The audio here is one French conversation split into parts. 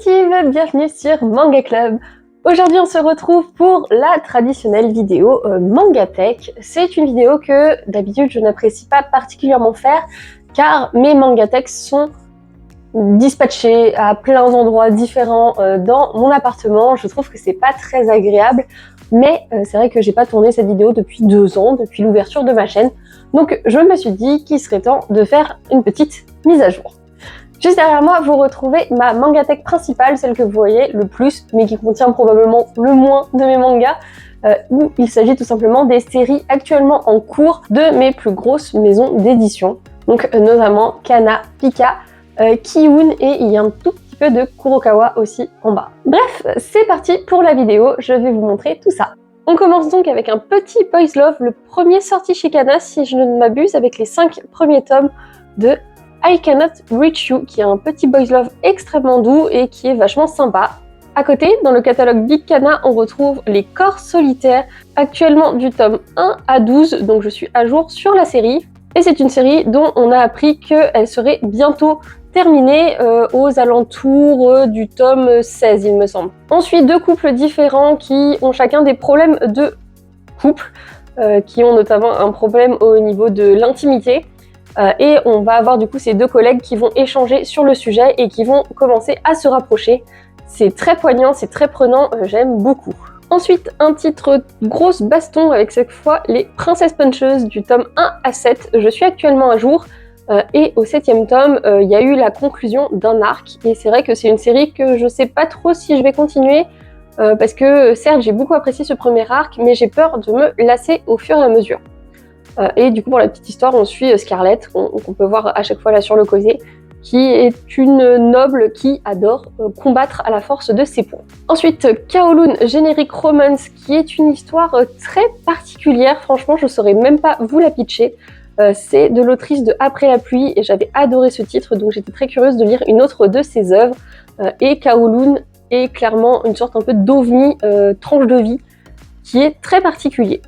positive, bienvenue sur Manga Club. Aujourd'hui on se retrouve pour la traditionnelle vidéo Manga Tech. C'est une vidéo que d'habitude je n'apprécie pas particulièrement faire car mes Manga Tech sont dispatchés à plein d'endroits différents dans mon appartement. Je trouve que c'est pas très agréable, mais c'est vrai que j'ai pas tourné cette vidéo depuis 2 ans, depuis l'ouverture de ma chaîne. Donc je me suis dit qu'il serait temps de faire une petite mise à jour. Juste derrière moi, vous retrouvez ma mangatech principale, celle que vous voyez le plus, mais qui contient probablement le moins de mes mangas, où il s'agit tout simplement des séries actuellement en cours de mes plus grosses maisons d'édition. Donc notamment Kana, Pika, Ki-hoon et il y a un tout petit peu de Kurokawa aussi en bas. Bref, c'est parti pour la vidéo, je vais vous montrer tout ça. On commence donc avec un petit Boys Love, le premier sorti chez Kana si je ne m'abuse, avec les 5 premiers tomes de I Cannot Reach You, qui est un petit boys love extrêmement doux et qui est vachement sympa. À côté, dans le catalogue Big Kana, on retrouve Les Corps Solitaires, actuellement du tome 1 à 12, donc je suis à jour sur la série. Et c'est une série dont on a appris qu'elle serait bientôt terminée aux alentours du tome 16, il me semble. Ensuite, 2 couples différents qui ont chacun des problèmes de couple, qui ont notamment un problème au niveau de l'intimité. Et on va avoir du coup ces 2 collègues qui vont échanger sur le sujet et qui vont commencer à se rapprocher. C'est très poignant, c'est très prenant, j'aime beaucoup. Ensuite, un titre grosse baston avec cette fois les Princesses Puncheuses du tome 1 à 7. Je suis actuellement à jour et au 7e tome, il y a eu la conclusion d'un arc. Et c'est vrai que c'est une série que je sais pas trop si je vais continuer parce que certes j'ai beaucoup apprécié ce premier arc, mais j'ai peur de me lasser au fur et à mesure. Et du coup, pour la petite histoire, on suit Scarlett, qu'on peut voir à chaque fois là sur le côté, qui est une noble qui adore combattre à la force de ses poings. Ensuite, Kowloon Generic Romance, qui est une histoire très particulière, franchement, je saurais même pas vous la pitcher. C'est de l'autrice de Après la pluie, et j'avais adoré ce titre, donc j'étais très curieuse de lire une autre de ses œuvres. Et Kowloon est clairement une sorte un peu d'ovni, tranche de vie, qui est très particulier.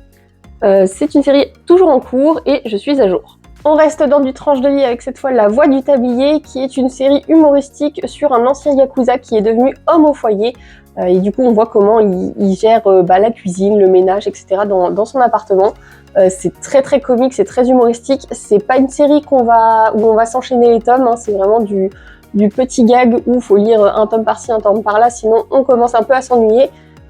C'est une série toujours en cours et je suis à jour. On reste dans du tranche de vie avec cette fois La Voix du Tablier, qui est une série humoristique sur un ancien yakuza qui est devenu homme au foyer. Et du coup on voit comment il gère la cuisine, le ménage, etc. dans son appartement. C'est très comique, c'est très humoristique. C'est pas une série où on va s'enchaîner les tomes, hein. C'est vraiment du petit gag où il faut lire un tome par-ci, un tome par-là, sinon on commence un peu à s'ennuyer.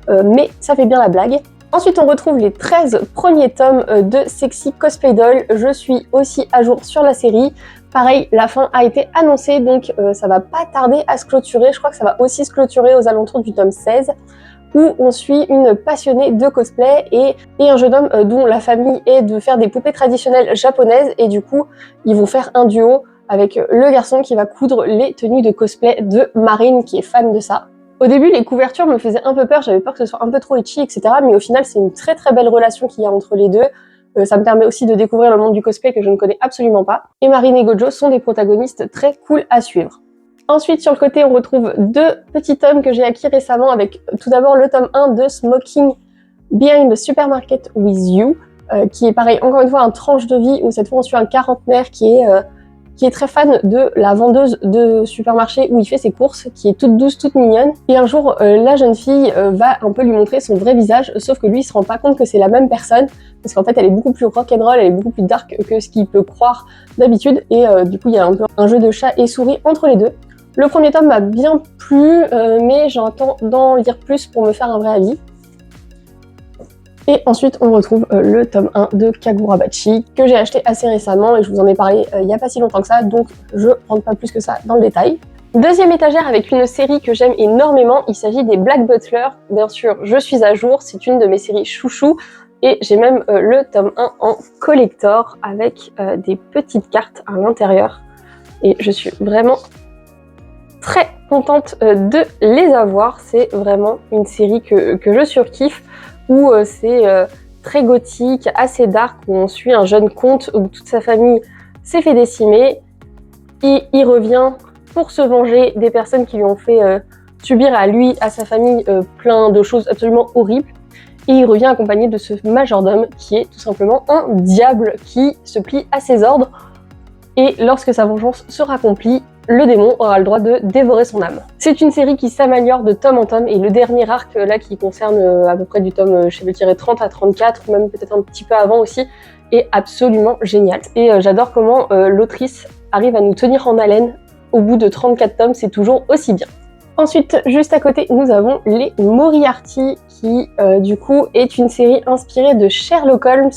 Mais ça fait bien la blague. Ensuite, on retrouve les 13 premiers tomes de Sexy Cosplay Doll. Je suis aussi à jour sur la série. Pareil, la fin a été annoncée, donc ça va pas tarder à se clôturer. Je crois que ça va aussi se clôturer aux alentours du tome 16, où on suit une passionnée de cosplay et un jeune homme dont la famille est de faire des poupées traditionnelles japonaises. Et du coup, ils vont faire un duo avec le garçon qui va coudre les tenues de cosplay de Marine, qui est fan de ça. Au début, les couvertures me faisaient un peu peur, j'avais peur que ce soit un peu trop ecchi, etc. Mais au final, c'est une très belle relation qu'il y a entre les deux. Ça me permet aussi de découvrir le monde du cosplay que je ne connais absolument pas. Et Marine et Gojo sont des protagonistes très cool à suivre. Ensuite, sur le côté, on retrouve 2 petits tomes que j'ai acquis récemment, avec tout d'abord le tome 1 de Smoking Behind the Supermarket with You, qui est pareil, encore une fois, un tranche de vie où cette fois on suit un quarantenaire qui est très fan de la vendeuse de supermarché où il fait ses courses, qui est toute douce, toute mignonne. Et un jour, la jeune fille va un peu lui montrer son vrai visage, sauf que lui, il se rend pas compte que c'est la même personne, parce qu'en fait, elle est beaucoup plus rock'n'roll, elle est beaucoup plus dark que ce qu'il peut croire d'habitude, et du coup, il y a un peu un jeu de chat et souris entre les deux. Le premier tome m'a bien plu, mais j'entends d'en lire plus pour me faire un vrai avis. Et ensuite, on retrouve le tome 1 de Kagurabachi, que j'ai acheté assez récemment, et je vous en ai parlé il n'y a pas si longtemps que ça, donc je rentre pas plus que ça dans le détail. Deuxième étagère avec une série que j'aime énormément, il s'agit des Black Butler. Bien sûr, je suis à jour, c'est une de mes séries chouchou, et j'ai même le tome 1 en collector, avec des petites cartes à l'intérieur. Et je suis vraiment très contente de les avoir, c'est vraiment une série que je surkiffe, où c'est très gothique, assez dark, où on suit un jeune comte où toute sa famille s'est fait décimer, et il revient pour se venger des personnes qui lui ont fait subir à lui, à sa famille, plein de choses absolument horribles, et il revient accompagné de ce majordome qui est tout simplement un diable qui se plie à ses ordres, et lorsque sa vengeance sera accomplie, le démon aura le droit de dévorer son âme. C'est une série qui s'améliore de tome en tome et le dernier arc là qui concerne à peu près du tome, je dirais 30 à 34, ou même peut-être un petit peu avant aussi, est absolument génial. Et j'adore comment l'autrice arrive à nous tenir en haleine au bout de 34 tomes, c'est toujours aussi bien. Ensuite, juste à côté, nous avons les Moriarty qui du coup est une série inspirée de Sherlock Holmes,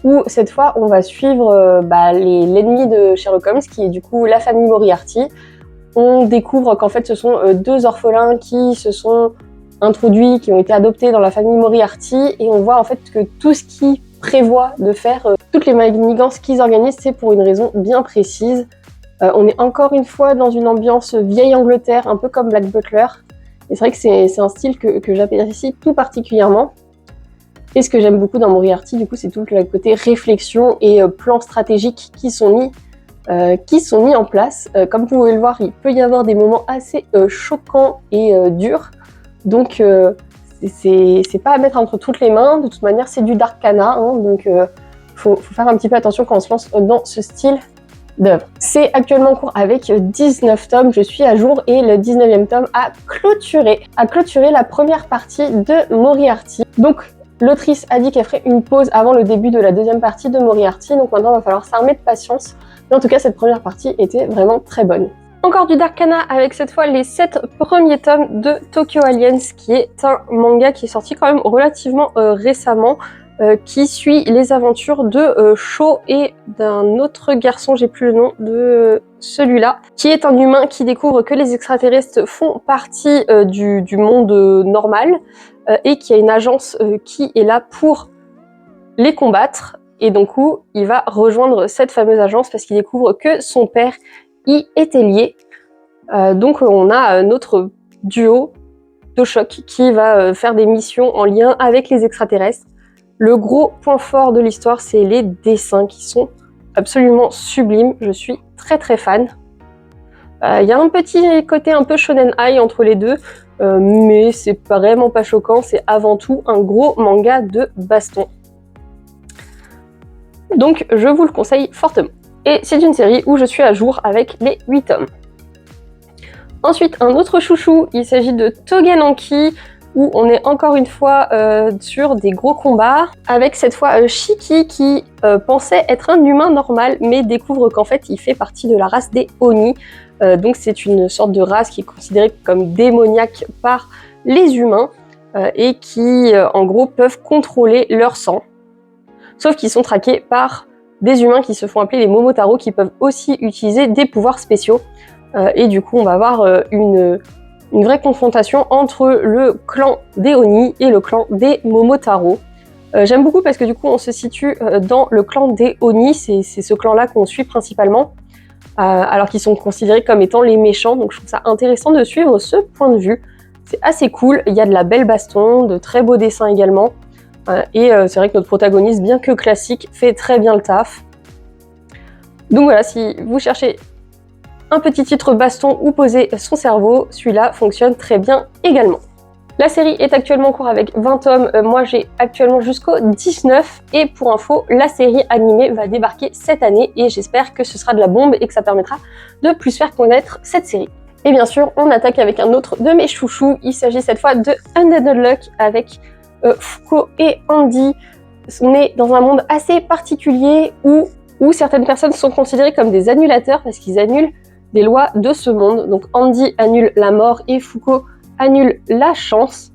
où cette fois on va suivre l'ennemi de Sherlock Holmes qui est du coup la famille Moriarty. On découvre qu'en fait ce sont deux orphelins qui se sont introduits, qui ont été adoptés dans la famille Moriarty, et on voit en fait que tout ce qu'ils prévoient de faire, toutes les manigances qu'ils organisent, c'est pour une raison bien précise. On est encore une fois dans une ambiance vieille Angleterre, un peu comme Black Butler, et c'est vrai que c'est un style que j'apprécie tout particulièrement. Et ce que j'aime beaucoup dans Moriarty, du coup, c'est tout le côté réflexion et plans stratégiques qui sont mis en place. Comme vous pouvez le voir, il peut y avoir des moments assez choquants et durs. Donc, c'est pas à mettre entre toutes les mains. De toute manière, c'est du Darkana, hein, donc faut faire un petit peu attention quand on se lance dans ce style d'œuvre. C'est actuellement en cours avec 19 tomes, je suis à jour, et le 19e tome a clôturé la première partie de Moriarty. Donc, l'autrice a dit qu'elle ferait une pause avant le début de la deuxième partie de Moriarty, donc maintenant il va falloir s'armer de patience. Mais en tout cas, cette première partie était vraiment très bonne. Encore du Darkana avec cette fois les 7 premiers tomes de Tokyo Aliens, qui est un manga qui est sorti quand même relativement récemment, qui suit les aventures de Sho et d'un autre garçon, j'ai plus le nom de celui-là, qui est un humain qui découvre que les extraterrestres font partie du monde normal, et qui a une agence qui est là pour les combattre. Et donc, il va rejoindre cette fameuse agence parce qu'il découvre que son père y était lié. Donc, on a notre duo de choc qui va faire des missions en lien avec les extraterrestres. Le gros point fort de l'histoire, c'est les dessins qui sont absolument sublimes. Je suis très très fan. Il y a un petit côté un peu shonen ai entre les deux, mais c'est vraiment pas choquant, c'est avant tout un gros manga de baston. Donc je vous le conseille fortement. Et c'est une série où je suis à jour avec les 8 tomes. Ensuite, un autre chouchou, il s'agit de Togenanki, où on est encore une fois sur des gros combats, avec cette fois Shiki qui pensait être un humain normal, mais découvre qu'en fait il fait partie de la race des Oni. Donc c'est une sorte de race qui est considérée comme démoniaque par les humains, et qui en gros peuvent contrôler leur sang. Sauf qu'ils sont traqués par des humains qui se font appeler les Momotaro, qui peuvent aussi utiliser des pouvoirs spéciaux. Et du coup on va avoir une vraie confrontation entre le clan des Oni et le clan des Momotaro. J'aime beaucoup parce que du coup on se situe dans le clan des Oni, c'est ce clan-là qu'on suit principalement, alors qu'ils sont considérés comme étant les méchants, donc je trouve ça intéressant de suivre ce point de vue. C'est assez cool, il y a de la belle baston, de très beaux dessins également, et c'est vrai que notre protagoniste, bien que classique, fait très bien le taf. Donc voilà, si vous cherchez un petit titre baston où poser son cerveau, celui-là fonctionne très bien également. La série est actuellement en cours avec 20 tomes, moi j'ai actuellement jusqu'au 19, et pour info, la série animée va débarquer cette année et j'espère que ce sera de la bombe et que ça permettra de plus faire connaître cette série. Et bien sûr, on attaque avec un autre de mes chouchous, il s'agit cette fois de Undead Unluck avec Fuko et Andy. On est dans un monde assez particulier où certaines personnes sont considérées comme des annulateurs parce qu'ils annulent des lois de ce monde. Donc Andy annule la mort et Fuko annule la chance.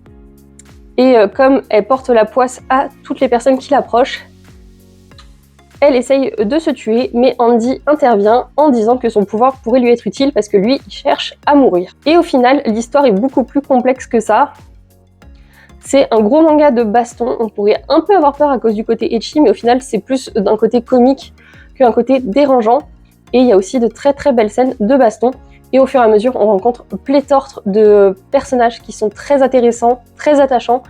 Et comme elle porte la poisse à toutes les personnes qui l'approchent, elle essaye de se tuer, mais Andy intervient en disant que son pouvoir pourrait lui être utile parce que lui, il cherche à mourir. Et au final, l'histoire est beaucoup plus complexe que ça. C'est un gros manga de baston, on pourrait un peu avoir peur à cause du côté ecchi, mais au final, c'est plus d'un côté comique qu'un côté dérangeant. Et il y a aussi de très très belles scènes de baston. Et au fur et à mesure, on rencontre pléthore de personnages qui sont très intéressants, très attachants.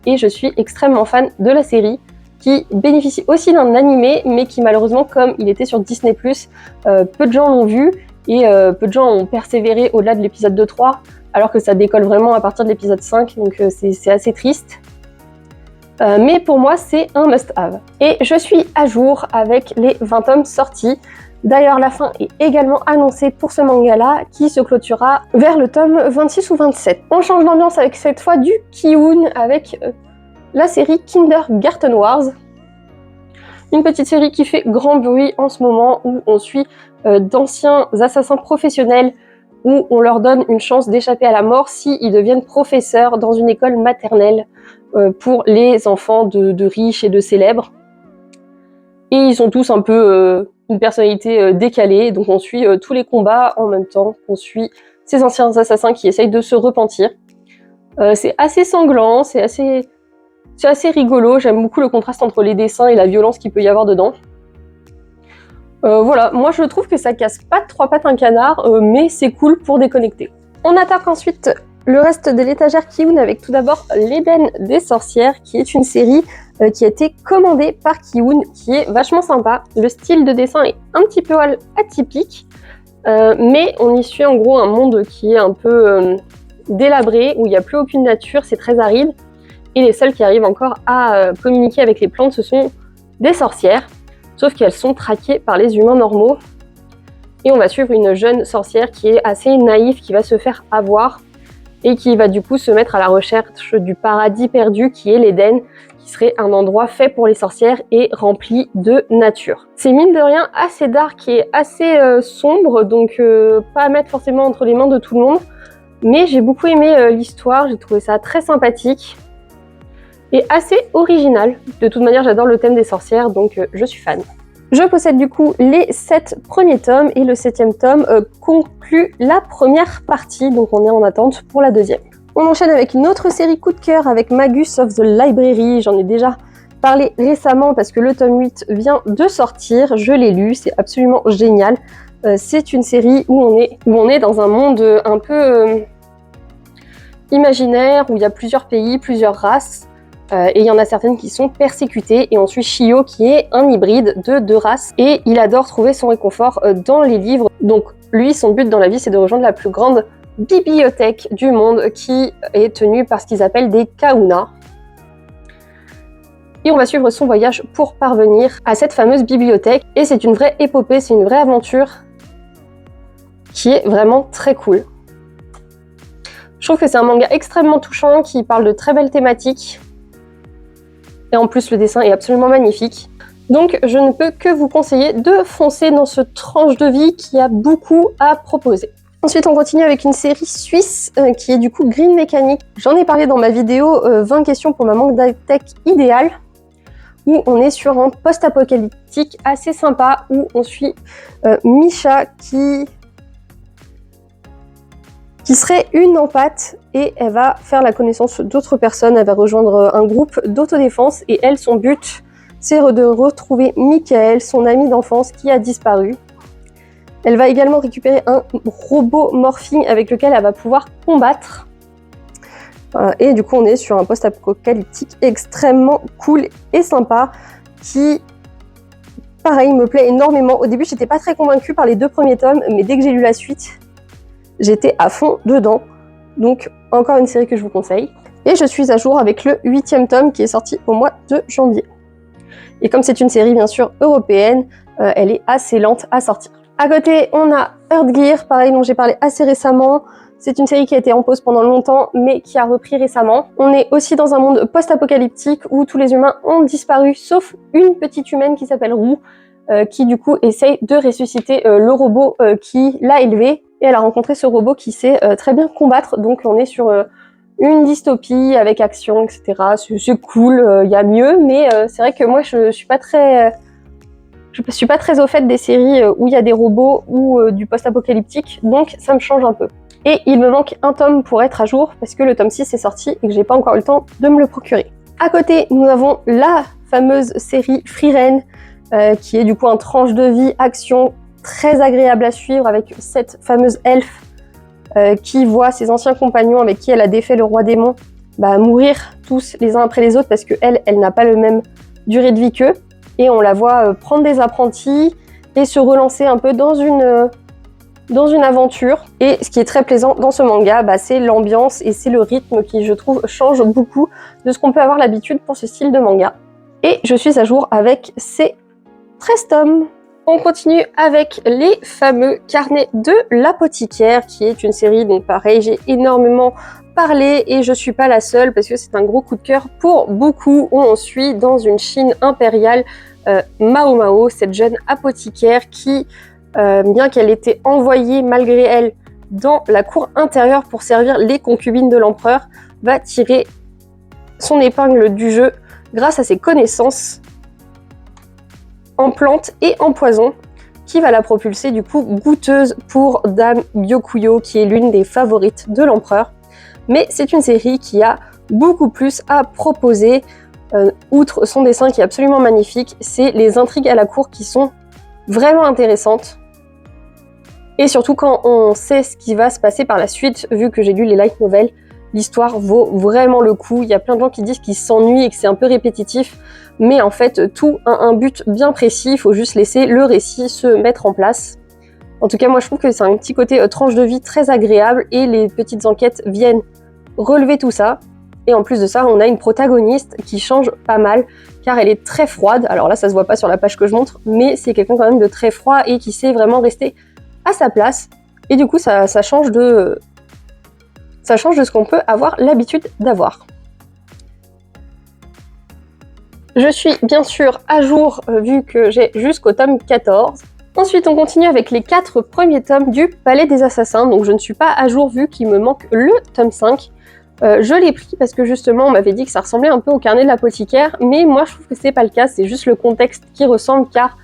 Et je suis extrêmement fan de la série, qui bénéficie aussi d'un animé, mais qui malheureusement, comme il était sur Disney+, peu de gens l'ont vu, et peu de gens ont persévéré au-delà de l'épisode 2-3, alors que ça décolle vraiment à partir de l'épisode 5, donc c'est assez triste. Mais pour moi, c'est un must-have. Et je suis à jour avec les 20 tomes sortis. D'ailleurs, la fin est également annoncée pour ce manga-là, qui se clôturera vers le tome 26 ou 27. On change d'ambiance avec cette fois du Ki-hoon, avec la série Kindergarten Wars. Une petite série qui fait grand bruit en ce moment, où on suit d'anciens assassins professionnels, où on leur donne une chance d'échapper à la mort s'ils deviennent professeurs dans une école maternelle pour les enfants de riches et de célèbres. Et ils sont tous un peu une personnalité décalée, donc on suit tous les combats en même temps, on suit ces anciens assassins qui essayent de se repentir. C'est assez sanglant, c'est assez rigolo, j'aime beaucoup le contraste entre les dessins et la violence qu'il peut y avoir dedans. Voilà, moi je trouve que ça casse pas de trois pattes un canard, mais c'est cool pour déconnecter. On attaque ensuite le reste de l'étagère Ki-hoon avec tout d'abord l'Éden des sorcières, qui est une série qui a été commandée par Ki-hoon, qui est vachement sympa. Le style de dessin est un petit peu atypique, mais on y suit en gros un monde qui est un peu délabré, où il n'y a plus aucune nature, c'est très aride, et les seules qui arrivent encore à communiquer avec les plantes, ce sont des sorcières, sauf qu'elles sont traquées par les humains normaux. Et on va suivre une jeune sorcière qui est assez naïve, qui va se faire avoir, et qui va du coup se mettre à la recherche du paradis perdu qui est l'Éden, qui serait un endroit fait pour les sorcières et rempli de nature. C'est mine de rien assez dark et assez sombre, donc pas à mettre forcément entre les mains de tout le monde, mais j'ai beaucoup aimé l'histoire, j'ai trouvé ça très sympathique et assez original. De toute manière, j'adore le thème des sorcières, donc je suis fan. Je possède du coup les 7 premiers tomes et le 7e tome conclut la première partie, donc on est en attente pour la deuxième. On enchaîne avec une autre série coup de cœur avec Magus of the Library. J'en ai déjà parlé récemment parce que le tome 8 vient de sortir, je l'ai lu, c'est absolument génial. C'est une série où on est dans un monde un peu imaginaire, où il y a plusieurs pays, plusieurs races. Et il y en a certaines qui sont persécutées, et on suit Shio qui est un hybride de 2 races, et il adore trouver son réconfort dans les livres. Donc lui, son but dans la vie, c'est de rejoindre la plus grande bibliothèque du monde, qui est tenue par ce qu'ils appellent des Kahuna. Et on va suivre son voyage pour parvenir à cette fameuse bibliothèque, et c'est une vraie épopée, c'est une vraie aventure qui est vraiment très cool. Je trouve que c'est un manga extrêmement touchant, qui parle de très belles thématiques. Et en plus, le dessin est absolument magnifique. Donc, je ne peux que vous conseiller de foncer dans ce tranche de vie qui a beaucoup à proposer. Ensuite, on continue avec une série suisse qui est du coup Green Mechanic. J'en ai parlé dans ma vidéo 20 questions pour ma manga tech idéale, où on est sur un post-apocalyptique assez sympa, où on suit Misha qui serait une empathe, et elle va faire la connaissance d'autres personnes, elle va rejoindre un groupe d'autodéfense, et elle, son but, c'est de retrouver Michael, son ami d'enfance qui a disparu. Elle va également récupérer un robot morphing avec lequel elle va pouvoir combattre. Et du coup, on est sur un post-apocalyptique extrêmement cool et sympa, qui, pareil, me plaît énormément. Au début, j'étais pas très convaincue par les 2 premiers tomes, mais dès que j'ai lu la suite, j'étais à fond dedans. Donc encore une série que je vous conseille. Et je suis à jour avec le 8e tome qui est sorti au mois de janvier. Et comme c'est une série bien sûr européenne, elle est assez lente à sortir. À côté, on a Earthgear, pareil, dont j'ai parlé assez récemment. C'est une série qui a été en pause pendant longtemps, mais qui a repris récemment. On est aussi dans un monde post-apocalyptique où tous les humains ont disparu, sauf une petite humaine qui s'appelle Roux, qui du coup essaye de ressusciter le robot qui l'a élevé. Et elle a rencontré ce robot qui sait très bien combattre, donc on est sur une dystopie avec action, etc. C'est cool, il y a mieux, mais c'est vrai que moi je suis pas très au fait des séries où il y a des robots ou du post-apocalyptique, donc ça me change un peu. Et il me manque un tome pour être à jour, parce que le tome 6 est sorti et que j'ai pas encore eu le temps de me le procurer. À côté, nous avons la fameuse série Frieren, qui est du coup un tranche de vie action très agréable à suivre, avec cette fameuse elfe qui voit ses anciens compagnons avec qui elle a défait le roi démon mourir tous les uns après les autres, parce que elle n'a pas le même durée de vie qu'eux, et on la voit prendre des apprentis et se relancer un peu dans une aventure. Et ce qui est très plaisant dans ce manga, c'est l'ambiance et c'est le rythme qui, je trouve, change beaucoup de ce qu'on peut avoir l'habitude pour ce style de manga. Et je suis à jour avec ces 13 tomes. On continue avec les fameux carnets de l'apothicaire, qui est une série dont pareil j'ai énormément parlé et je suis pas la seule parce que c'est un gros coup de cœur pour beaucoup, où on suit dans une Chine impériale Mao Mao, cette jeune apothicaire qui, bien qu'elle ait été envoyée malgré elle dans la cour intérieure pour servir les concubines de l'empereur, va tirer son épingle du jeu grâce à ses connaissances en plantes et en poisons, qui va la propulser du coup goûteuse pour Dame Byakuya, qui est l'une des favorites de l'empereur. Mais c'est une série qui a beaucoup plus à proposer, outre son dessin qui est absolument magnifique, c'est les intrigues à la cour qui sont vraiment intéressantes. Et surtout quand on sait ce qui va se passer par la suite, vu que j'ai lu les light novels, l'histoire vaut vraiment le coup. Il y a plein de gens qui disent qu'ils s'ennuient et que c'est un peu répétitif, mais en fait tout a un but bien précis, il faut juste laisser le récit se mettre en place. En tout cas moi je trouve que c'est un petit côté tranche de vie très agréable et les petites enquêtes viennent relever tout ça. Et en plus de ça, on a une protagoniste qui change pas mal, car elle est très froide. Alors là, ça se voit pas sur la page que je montre, mais c'est quelqu'un quand même de très froid et qui sait vraiment rester à sa place. Et du coup, ça change de ce qu'on peut avoir l'habitude d'avoir. Je suis bien sûr à jour, vu que j'ai jusqu'au tome 14. Ensuite, on continue avec les 4 premiers tomes du Palais des Assassins. Donc je ne suis pas à jour vu qu'il me manque le tome 5. Je l'ai pris parce que justement on m'avait dit que ça ressemblait un peu au carnet de l'apothicaire, mais moi je trouve que c'est pas le cas, c'est juste le contexte qui ressemble, car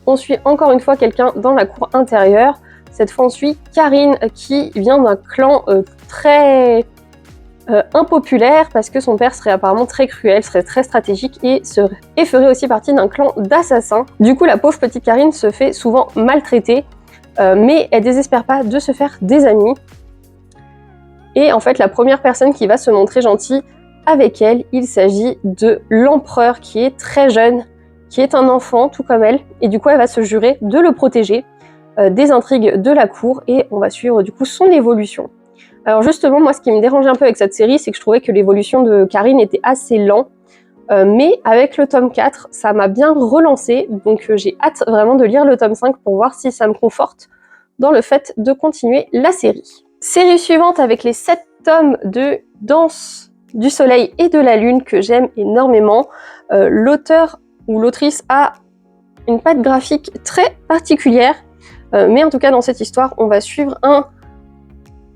on suit encore une fois quelqu'un dans la cour intérieure. Cette fois on suit Karine qui vient d'un clan très impopulaire parce que son père serait apparemment très cruel, serait très stratégique et ferait aussi partie d'un clan d'assassins. Du coup la pauvre petite Karine se fait souvent maltraiter, mais elle désespère pas de se faire des amis. Et en fait, la première personne qui va se montrer gentille avec elle, il s'agit de l'empereur qui est très jeune, qui est un enfant tout comme elle, et du coup elle va se jurer de le protéger des intrigues de la cour, et on va suivre du coup son évolution. Alors justement, moi ce qui me dérangeait un peu avec cette série, c'est que je trouvais que l'évolution de Karine était assez lente, mais avec le tome 4, ça m'a bien relancé, donc j'ai hâte vraiment de lire le tome 5 pour voir si ça me conforte dans le fait de continuer la série. Série suivante avec les 7 tomes de Danse du Soleil et de la Lune que j'aime énormément. L'auteur ou l'autrice a une patte graphique très particulière, mais en tout cas dans cette histoire, on va suivre un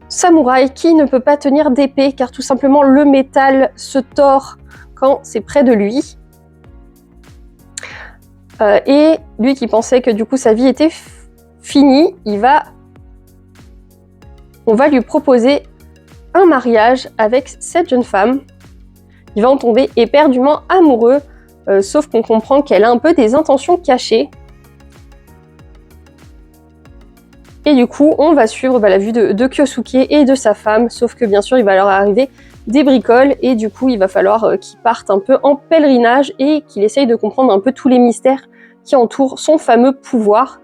samouraï qui ne peut pas tenir d'épée car tout simplement le métal se tord quand c'est près de lui. Et lui qui pensait que du coup sa vie était finie, on va lui proposer un mariage avec cette jeune femme. Il va en tomber éperdument amoureux, sauf qu'on comprend qu'elle a un peu des intentions cachées. Et du coup, on va suivre la vue de Kyosuke et de sa femme, sauf que bien sûr, il va leur arriver des bricoles, et du coup, il va falloir qu'ils partent un peu en pèlerinage et qu'il essaye de comprendre un peu tous les mystères qui entourent son fameux pouvoir.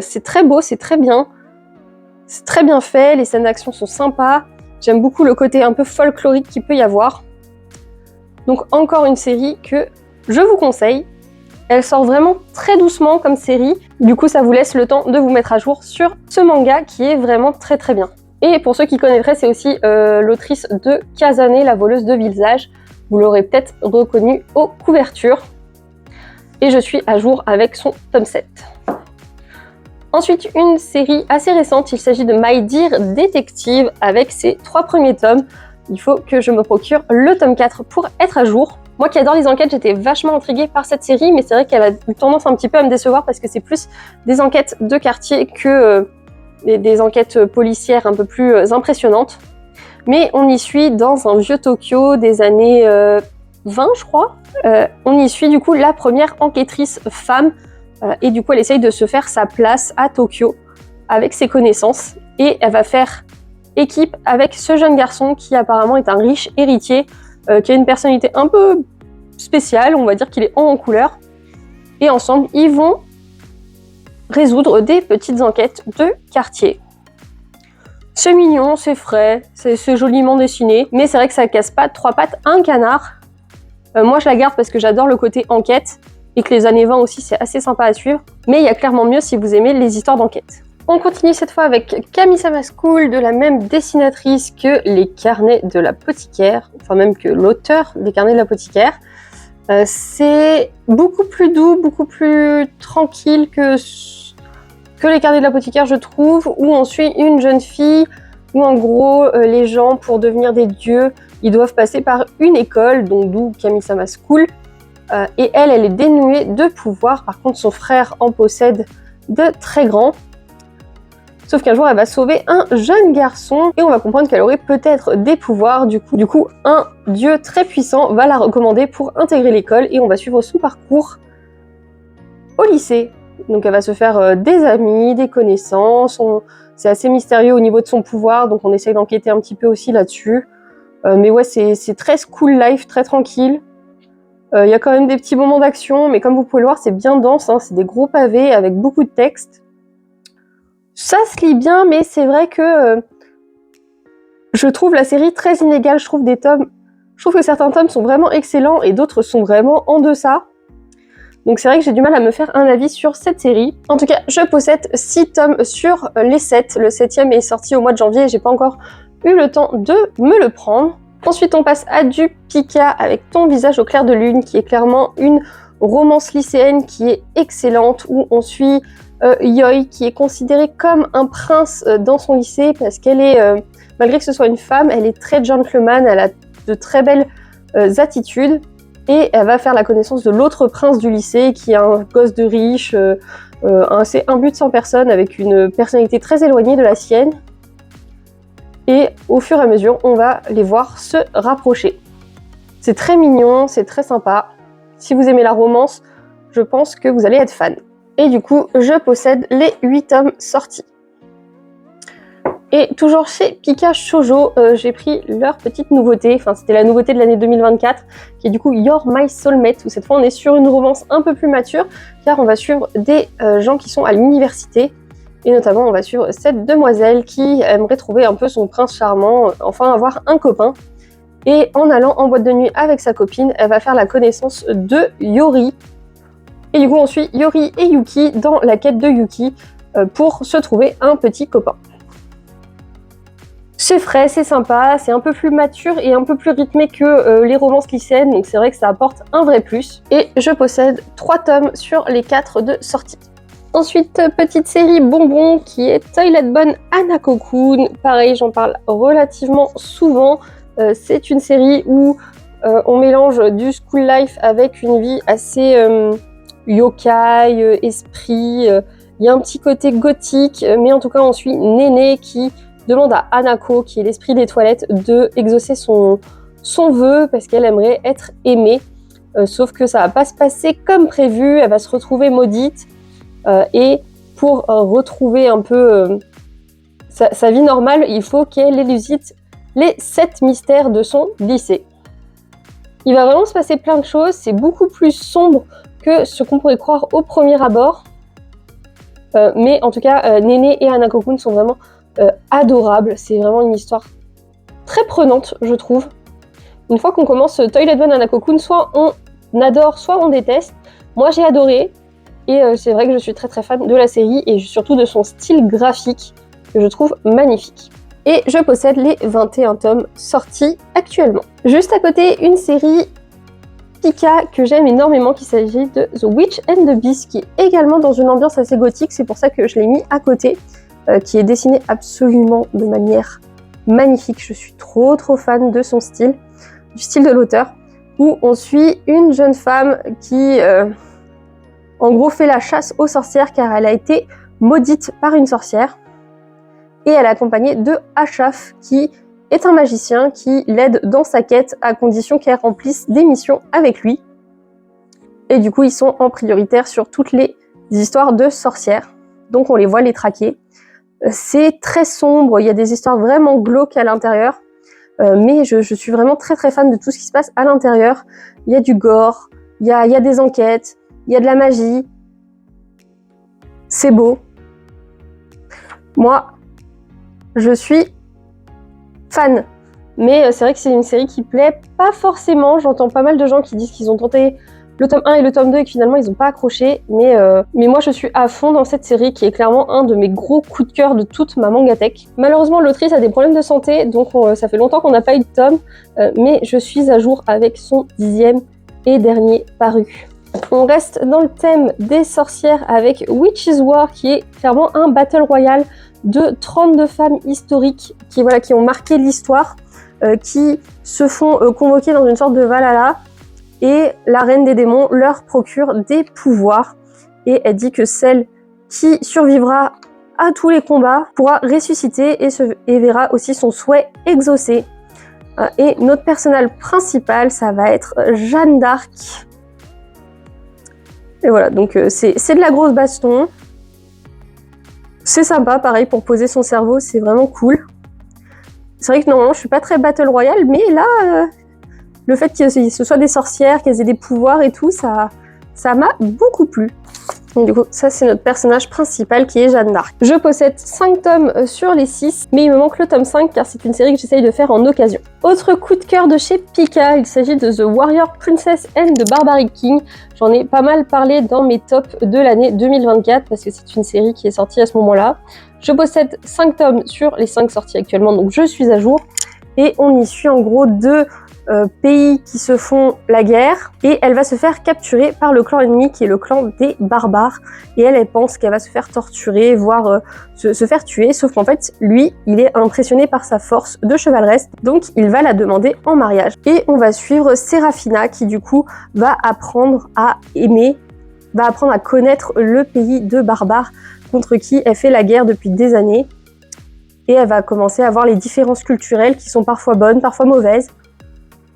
C'est très beau, c'est très bien. C'est très bien fait, les scènes d'action sont sympas. J'aime beaucoup le côté un peu folklorique qu'il peut y avoir. Donc encore une série que je vous conseille. Elle sort vraiment très doucement comme série. Du coup, ça vous laisse le temps de vous mettre à jour sur ce manga qui est vraiment très très bien. Et pour ceux qui connaîtraient, c'est aussi l'autrice de Kazane, la voleuse de visage. Vous l'aurez peut-être reconnue aux couvertures. Et je suis à jour avec son tome 7. Ensuite, une série assez récente, il s'agit de My Dear Detective avec ses 3 premiers tomes. Il faut que je me procure le tome 4 pour être à jour. Moi qui adore les enquêtes, j'étais vachement intriguée par cette série, mais c'est vrai qu'elle a eu tendance un petit peu à me décevoir parce que c'est plus des enquêtes de quartier que des enquêtes policières un peu plus impressionnantes. Mais on y suit dans un vieux Tokyo des années 20, je crois. On y suit du coup la première enquêtrice femme, et du coup elle essaye de se faire sa place à Tokyo avec ses connaissances, et elle va faire équipe avec ce jeune garçon qui apparemment est un riche héritier, qui a une personnalité un peu spéciale, on va dire qu'il est haut en couleur, et ensemble ils vont résoudre des petites enquêtes de quartier. C'est mignon, c'est frais, c'est joliment dessiné, mais c'est vrai que ça casse pas 3 pattes à un canard. Moi je la garde parce que j'adore le côté enquête, et que les années 20 aussi c'est assez sympa à suivre, mais il y a clairement mieux si vous aimez les histoires d'enquête. On continue cette fois avec Kamisama School, de la même dessinatrice que les carnets de l'apothicaire, enfin même que l'auteur des carnets de l'apothicaire. C'est beaucoup plus doux, beaucoup plus tranquille que les carnets de l'apothicaire, je trouve, où on suit une jeune fille, où en gros les gens, pour devenir des dieux, ils doivent passer par une école, donc d'où Kamisama School, et elle est dénuée de pouvoir. Par contre son frère en possède de très grands. Sauf qu'un jour, elle va sauver un jeune garçon et on va comprendre qu'elle aurait peut-être des pouvoirs. Du coup, un dieu très puissant va la recommander pour intégrer l'école et on va suivre son parcours au lycée. Donc elle va se faire des amis, des connaissances. C'est assez mystérieux au niveau de son pouvoir, donc on essaye d'enquêter un petit peu aussi là-dessus. Mais ouais, c'est très school life, très tranquille. Il y a quand même des petits moments d'action, mais comme vous pouvez le voir, c'est bien dense, hein, c'est des gros pavés avec beaucoup de texte. Ça se lit bien, mais c'est vrai que je trouve la série très inégale. Je trouve que certains tomes sont vraiment excellents et d'autres sont vraiment en deçà. Donc c'est vrai que j'ai du mal à me faire un avis sur cette série. En tout cas, je possède 6 tomes sur les 7. Le 7e est sorti au mois de janvier et j'ai pas encore eu le temps de me le prendre. Ensuite, on passe à du Pika avec Ton visage au clair de lune, qui est clairement une romance lycéenne qui est excellente, où on suit Yoi, qui est considérée comme un prince dans son lycée parce qu'elle est, malgré que ce soit une femme, elle est très gentleman, elle a de très belles attitudes et elle va faire la connaissance de l'autre prince du lycée qui est un gosse de riche, c'est un but sans personne avec une personnalité très éloignée de la sienne. Et au fur et à mesure, on va les voir se rapprocher. C'est très mignon, c'est très sympa. Si vous aimez la romance, je pense que vous allez être fan. Et du coup, je possède les 8 tomes sortis. Et toujours chez Pika Shoujo, j'ai pris leur petite nouveauté, enfin c'était la nouveauté de l'année 2024, qui est du coup You're My Soulmate, où cette fois on est sur une romance un peu plus mature, car on va suivre des gens qui sont à l'université, et notamment on va suivre cette demoiselle qui aimerait trouver un peu son prince charmant, enfin avoir un copain. Et en allant en boîte de nuit avec sa copine, elle va faire la connaissance de Yori. Et du coup on suit Yori et Yuki dans la quête de Yuki pour se trouver un petit copain. C'est frais, c'est sympa, c'est un peu plus mature et un peu plus rythmé que les romances lycéennes, donc c'est vrai que ça apporte un vrai plus. Et je possède 3 tomes sur les 4 de sortie. Ensuite, petite série bonbon qui est Toilet Bonne Hanako-kun. Pareil, j'en parle relativement souvent. C'est une série où on mélange du school life avec une vie assez yokai, esprit. Il y a un petit côté gothique, mais en tout cas on suit Néné qui demande à Hanako, qui est l'esprit des toilettes, de exaucer son vœu parce qu'elle aimerait être aimée. Sauf que ça va pas se passer comme prévu, elle va se retrouver maudite. Et pour retrouver un peu sa vie normale, il faut qu'elle élucide les 7 mystères de son lycée. Il va vraiment se passer plein de choses, c'est beaucoup plus sombre que ce qu'on pourrait croire au premier abord. Mais en tout cas, Néné et Hanako-kun sont vraiment adorables. C'est vraiment une histoire très prenante, je trouve. Une fois qu'on commence Toilet Bonne Hanako-kun, soit on adore, soit on déteste. Moi, j'ai adoré. Et c'est vrai que je suis très très fan de la série et surtout de son style graphique que je trouve magnifique. Et je possède les 21 tomes sortis actuellement. Juste à côté, une série Pika que j'aime énormément, qu'il s'agit de The Witch and the Beast, qui est également dans une ambiance assez gothique, c'est pour ça que je l'ai mis à côté, qui est dessiné absolument de manière magnifique. Je suis trop fan de son style, du style de l'auteur, où on suit une jeune femme qui en gros fait la chasse aux sorcières car elle a été maudite par une sorcière. Et elle est accompagnée de Ashaf qui est un magicien qui l'aide dans sa quête à condition qu'elle remplisse des missions avec lui. Et du coup ils sont en prioritaire sur toutes les histoires de sorcières. Donc on les voit les traquer. C'est très sombre, il y a des histoires vraiment glauques à l'intérieur. Mais je suis vraiment très fan de tout ce qui se passe à l'intérieur. Il y a du gore, il y a des enquêtes, il y a de la magie. C'est beau. Moi, je suis fan. Mais c'est vrai que c'est une série qui plaît pas forcément. J'entends pas mal de gens qui disent qu'ils ont tenté le tome 1 et le tome 2 et que finalement ils n'ont pas accroché, mais moi je suis à fond dans cette série qui est clairement un de mes gros coups de cœur de toute ma mangatech. Malheureusement l'autrice a des problèmes de santé, donc ça fait longtemps qu'on n'a pas eu de tome, mais je suis à jour avec son 10e et dernier paru. On reste dans le thème des sorcières avec Witches War, qui est clairement un battle royale de 32 femmes historiques qui ont marqué l'histoire, qui se font convoquer dans une sorte de Valhalla, et la reine des démons leur procure des pouvoirs, et elle dit que celle qui survivra à tous les combats pourra ressusciter et verra aussi son souhait exaucé. Et notre personnage principal, ça va être Jeanne d'Arc. Et voilà, donc c'est de la grosse baston. C'est sympa, pareil, pour poser son cerveau, c'est vraiment cool. C'est vrai que normalement, je suis pas très Battle Royale, mais là, le fait que ce soit des sorcières, qu'elles aient des pouvoirs et tout, ça m'a beaucoup plu. Donc du coup, ça c'est notre personnage principal qui est Jeanne d'Arc. Je possède 5 tomes sur les 6, mais il me manque le tome 5 car c'est une série que j'essaye de faire en occasion. Autre coup de cœur de chez Pika, il s'agit de The Warrior Princess and the Barbaric King. J'en ai pas mal parlé dans mes tops de l'année 2024 parce que c'est une série qui est sortie à ce moment-là. Je possède 5 tomes sur les 5 sorties actuellement, donc je suis à jour. Et on y suit en gros 2 pays qui se font la guerre, et elle va se faire capturer par le clan ennemi qui est le clan des barbares, et elle pense qu'elle va se faire torturer, voire se faire tuer, sauf qu'en fait lui il est impressionné par sa force de chevaleresque, donc il va la demander en mariage. Et on va suivre Seraphina qui du coup va apprendre à aimer, va apprendre à connaître le pays de barbares contre qui elle fait la guerre depuis des années, et elle va commencer à voir les différences culturelles qui sont parfois bonnes, parfois mauvaises.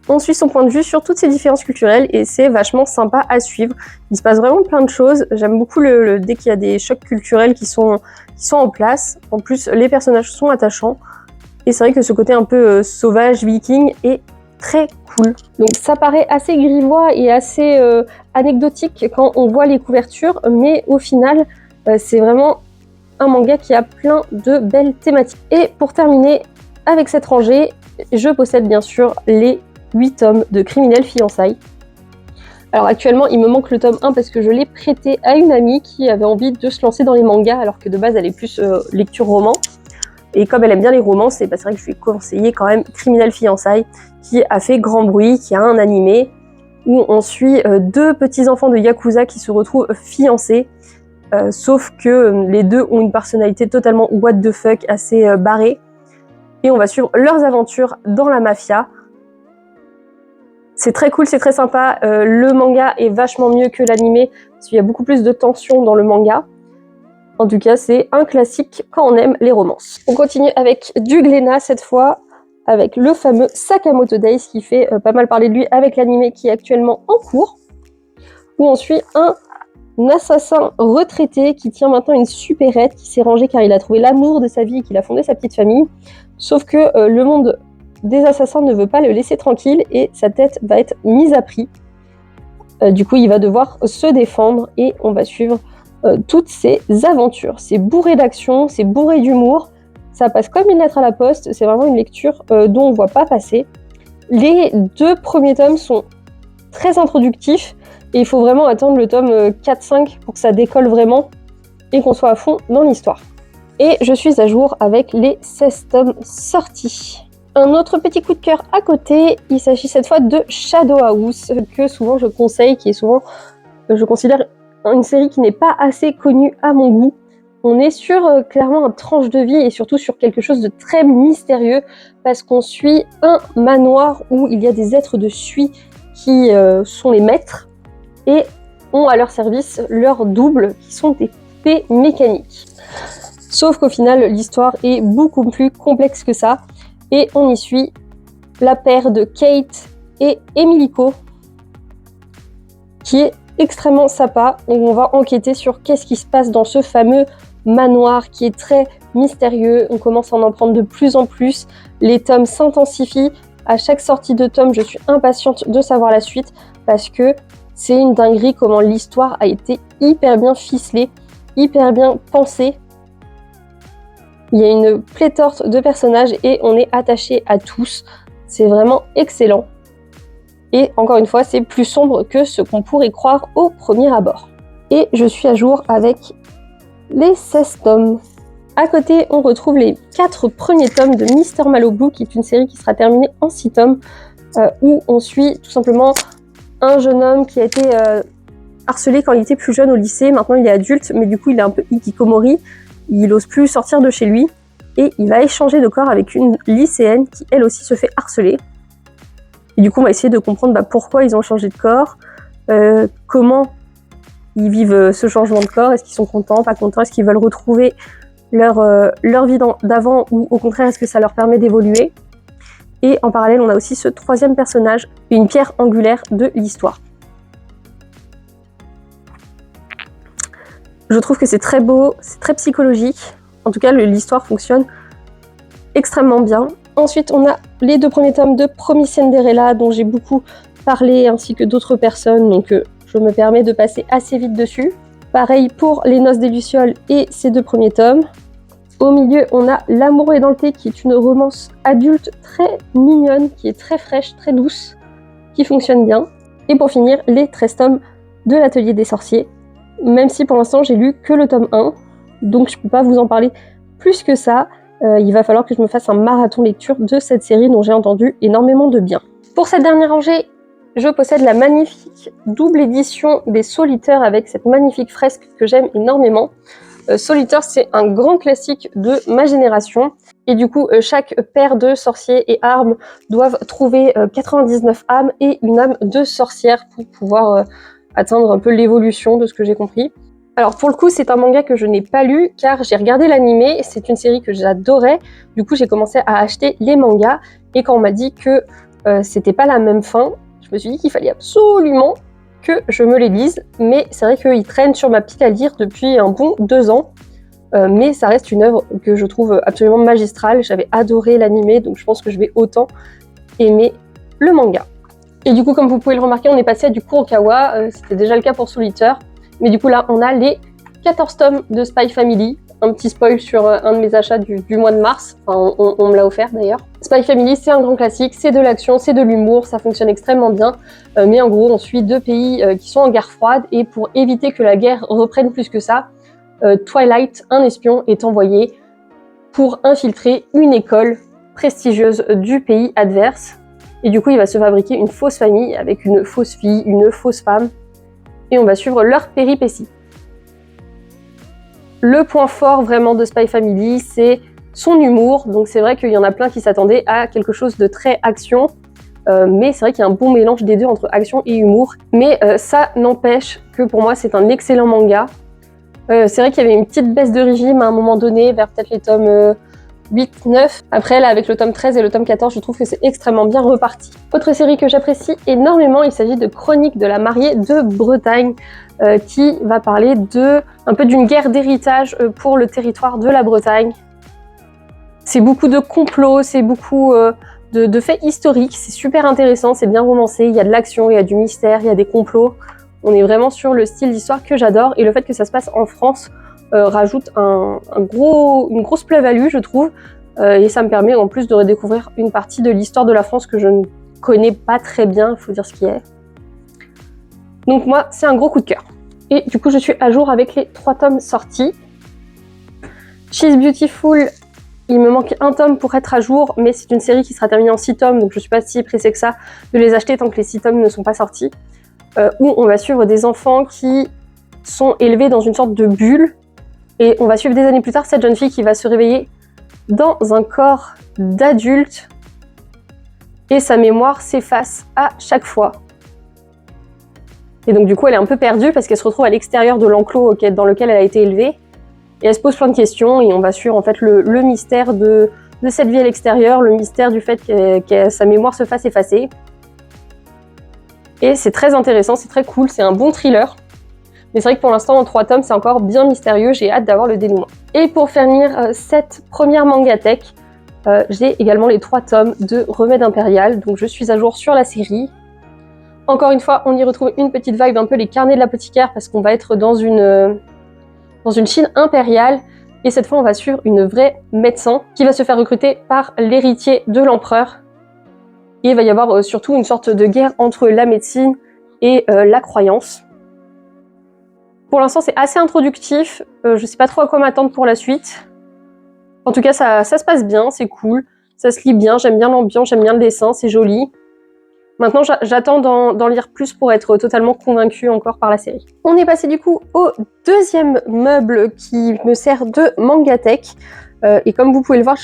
On suit son point de vue sur toutes ces différences culturelles et c'est vachement sympa à suivre. Il se passe vraiment plein de choses. J'aime beaucoup dès qu'il y a des chocs culturels qui sont en place. En plus, les personnages sont attachants. Et c'est vrai que ce côté un peu sauvage, viking, est très cool. Donc ça paraît assez grivois et assez anecdotique quand on voit les couvertures, mais au final, c'est vraiment un manga qui a plein de belles thématiques. Et pour terminer avec cette rangée, je possède bien sûr les 8 tomes de Criminel Fiançailles. Alors actuellement, il me manque le tome 1 parce que je l'ai prêté à une amie qui avait envie de se lancer dans les mangas, alors que de base, elle est plus lecture roman. Et comme elle aime bien les romans, c'est vrai que je lui ai conseillé quand même Criminel Fiançailles, qui a fait grand bruit, qui a un animé, où on suit 2 petits-enfants de Yakuza qui se retrouvent fiancés, sauf que les 2 ont une personnalité totalement what the fuck, assez barrée. Et on va suivre leurs aventures dans la mafia. C'est très cool, c'est très sympa. Le manga est vachement mieux que l'animé, parce qu'il y a beaucoup plus de tension dans le manga. En tout cas, c'est un classique quand on aime les romances. On continue avec du Glénat cette fois, avec le fameux Sakamoto Days, qui fait pas mal parler de lui avec l'animé qui est actuellement en cours, où on suit un assassin retraité qui tient maintenant une supérette, qui s'est rangé car il a trouvé l'amour de sa vie et qu'il a fondé sa petite famille. Sauf que le monde des assassins ne veut pas le laisser tranquille et sa tête va être mise à prix. Du coup, il va devoir se défendre et on va suivre toutes ses aventures. C'est bourré d'action, c'est bourré d'humour, ça passe comme une lettre à la poste, c'est vraiment une lecture dont on ne voit pas passer. Les 2 premiers tomes sont très introductifs et il faut vraiment attendre le tome 4-5 pour que ça décolle vraiment et qu'on soit à fond dans l'histoire. Et je suis à jour avec les 16 tomes sortis. Un autre petit coup de cœur à côté, il s'agit cette fois de Shadow House, que souvent je conseille, qui est souvent, je considère, une série qui n'est pas assez connue à mon goût. On est sur clairement un tranche de vie et surtout sur quelque chose de très mystérieux, parce qu'on suit un manoir où il y a des êtres de suie qui sont les maîtres et ont à leur service leurs doubles, qui sont des poupées mécaniques. Sauf qu'au final, l'histoire est beaucoup plus complexe que ça. Et on y suit la paire de Kate et Emilico, qui est extrêmement sympa. On va enquêter sur qu'est-ce qui se passe dans ce fameux manoir qui est très mystérieux. On commence à en prendre de plus en plus. Les tomes s'intensifient. À chaque sortie de tome, je suis impatiente de savoir la suite parce que c'est une dinguerie comment l'histoire a été hyper bien ficelée, hyper bien pensée. Il y a une pléthore de personnages et on est attaché à tous. C'est vraiment excellent. Et encore une fois, c'est plus sombre que ce qu'on pourrait croire au premier abord. Et je suis à jour avec les 16 tomes. À côté, on retrouve les 4 premiers tomes de Mr. Mallowblue, qui est une série qui sera terminée en 6 tomes, où on suit tout simplement un jeune homme qui a été harcelé quand il était plus jeune au lycée. Maintenant, il est adulte, mais du coup, il est un peu hikikomori. Il n'ose plus sortir de chez lui. Et il va échanger de corps avec une lycéenne qui, elle aussi, se fait harceler. Et du coup, on va essayer de comprendre pourquoi ils ont changé de corps, comment ils vivent ce changement de corps, est-ce qu'ils sont contents, pas contents, est-ce qu'ils veulent retrouver leur vie d'avant ou au contraire, est-ce que ça leur permet d'évoluer. Et en parallèle, on a aussi ce troisième personnage, une pierre angulaire de l'histoire. Je trouve que c'est très beau, c'est très psychologique. En tout cas, l'histoire fonctionne extrêmement bien. Ensuite, on a les 2 premiers tomes de Promis Cinderella, dont j'ai beaucoup parlé, ainsi que d'autres personnes, donc je me permets de passer assez vite dessus. Pareil pour Les Noces des Lucioles et ces 2 premiers tomes. Au milieu, on a L'amour est dans le thé, qui est une romance adulte très mignonne, qui est très fraîche, très douce, qui fonctionne bien. Et pour finir, les 13 tomes de l'Atelier des Sorciers, même si pour l'instant j'ai lu que le tome 1, donc je peux pas vous en parler plus que ça. Il va falloir que je me fasse un marathon lecture de cette série dont j'ai entendu énormément de bien. Pour cette dernière rangée, je possède la magnifique double édition des Solitaires avec cette magnifique fresque que j'aime énormément. Solitaire, c'est un grand classique de ma génération. Et du coup, chaque paire de sorciers et armes doivent trouver 99 âmes et une âme de sorcière pour pouvoir atteindre un peu l'évolution de ce que j'ai compris. Alors pour le coup, c'est un manga que je n'ai pas lu car j'ai regardé l'animé, c'est une série que j'adorais. Du coup, j'ai commencé à acheter les mangas et quand on m'a dit que c'était pas la même fin, je me suis dit qu'il fallait absolument que je me les lise. Mais c'est vrai qu'ils traînent sur ma pile à lire depuis un bon 2 ans. Mais ça reste une œuvre que je trouve absolument magistrale. J'avais adoré l'animé, donc je pense que je vais autant aimer le manga. Et du coup, comme vous pouvez le remarquer, on est passé à du Kurokawa. C'était déjà le cas pour Solitaire. Mais du coup, là, on a les 14 tomes de Spy Family. Un petit spoil sur un de mes achats du mois de mars. Enfin, on me l'a offert d'ailleurs. Spy Family, c'est un grand classique, c'est de l'action, c'est de l'humour, ça fonctionne extrêmement bien. Mais en gros, on suit 2 pays qui sont en guerre froide. Et pour éviter que la guerre reprenne plus que ça, Twilight, un espion, est envoyé pour infiltrer une école prestigieuse du pays adverse. Et du coup, il va se fabriquer une fausse famille avec une fausse fille, une fausse femme. Et on va suivre leurs péripéties. Le point fort vraiment de Spy Family, c'est son humour. Donc c'est vrai qu'il y en a plein qui s'attendaient à quelque chose de très action. Mais c'est vrai qu'il y a un bon mélange des deux entre action et humour. Mais ça n'empêche que pour moi, c'est un excellent manga. C'est vrai qu'il y avait une petite baisse de régime à un moment donné, vers peut-être les tomes 8, 9. Après, là, avec le tome 13 et le tome 14, je trouve que c'est extrêmement bien reparti. Autre série que j'apprécie énormément, il s'agit de Chroniques de la mariée de Bretagne, qui va parler un peu d'une guerre d'héritage pour le territoire de la Bretagne. C'est beaucoup de complots, c'est beaucoup de faits historiques, c'est super intéressant, c'est bien romancé, il y a de l'action, il y a du mystère, il y a des complots. On est vraiment sur le style d'histoire que j'adore, et le fait que ça se passe en France rajoute une grosse plus-value, je trouve, et ça me permet en plus de redécouvrir une partie de l'histoire de la France que je ne connais pas très bien, il faut dire ce qui est. Donc moi, c'est un gros coup de cœur. Et du coup, je suis à jour avec les 3 tomes sortis. She's Beautiful, il me manque un tome pour être à jour, mais c'est une série qui sera terminée en 6 tomes, donc je ne suis pas si pressée que ça de les acheter tant que les 6 tomes ne sont pas sortis. Où on va suivre des enfants qui sont élevés dans une sorte de bulle, et on va suivre des années plus tard cette jeune fille qui va se réveiller dans un corps d'adulte, et sa mémoire s'efface à chaque fois. Et donc du coup elle est un peu perdue parce qu'elle se retrouve à l'extérieur de l'enclos dans lequel elle a été élevée, et elle se pose plein de questions, et on va suivre en fait le mystère de cette vie à l'extérieur, le mystère du fait que sa mémoire se fasse effacer. Et c'est très intéressant, c'est très cool, c'est un bon thriller. Mais c'est vrai que pour l'instant, en 3 tomes, c'est encore bien mystérieux, j'ai hâte d'avoir le dénouement. Et pour finir cette première mangatech, j'ai également les 3 tomes de Remède Impérial, donc je suis à jour sur la série. Encore une fois, on y retrouve une petite vibe, un peu les carnets de l'apothicaire, parce qu'on va être dans une Chine impériale, et cette fois on va suivre une vraie médecin qui va se faire recruter par l'héritier de l'empereur. Et il va y avoir surtout une sorte de guerre entre la médecine et la croyance. Pour l'instant, c'est assez introductif. Je sais pas trop à quoi m'attendre pour la suite. En tout cas, ça se passe bien, c'est cool. Ça se lit bien, j'aime bien l'ambiance, j'aime bien le dessin, c'est joli. Maintenant, j'attends d'en lire plus pour être totalement convaincue encore par la série. On est passé du coup au deuxième meuble qui me sert de mangatech. Et comme vous pouvez le voir,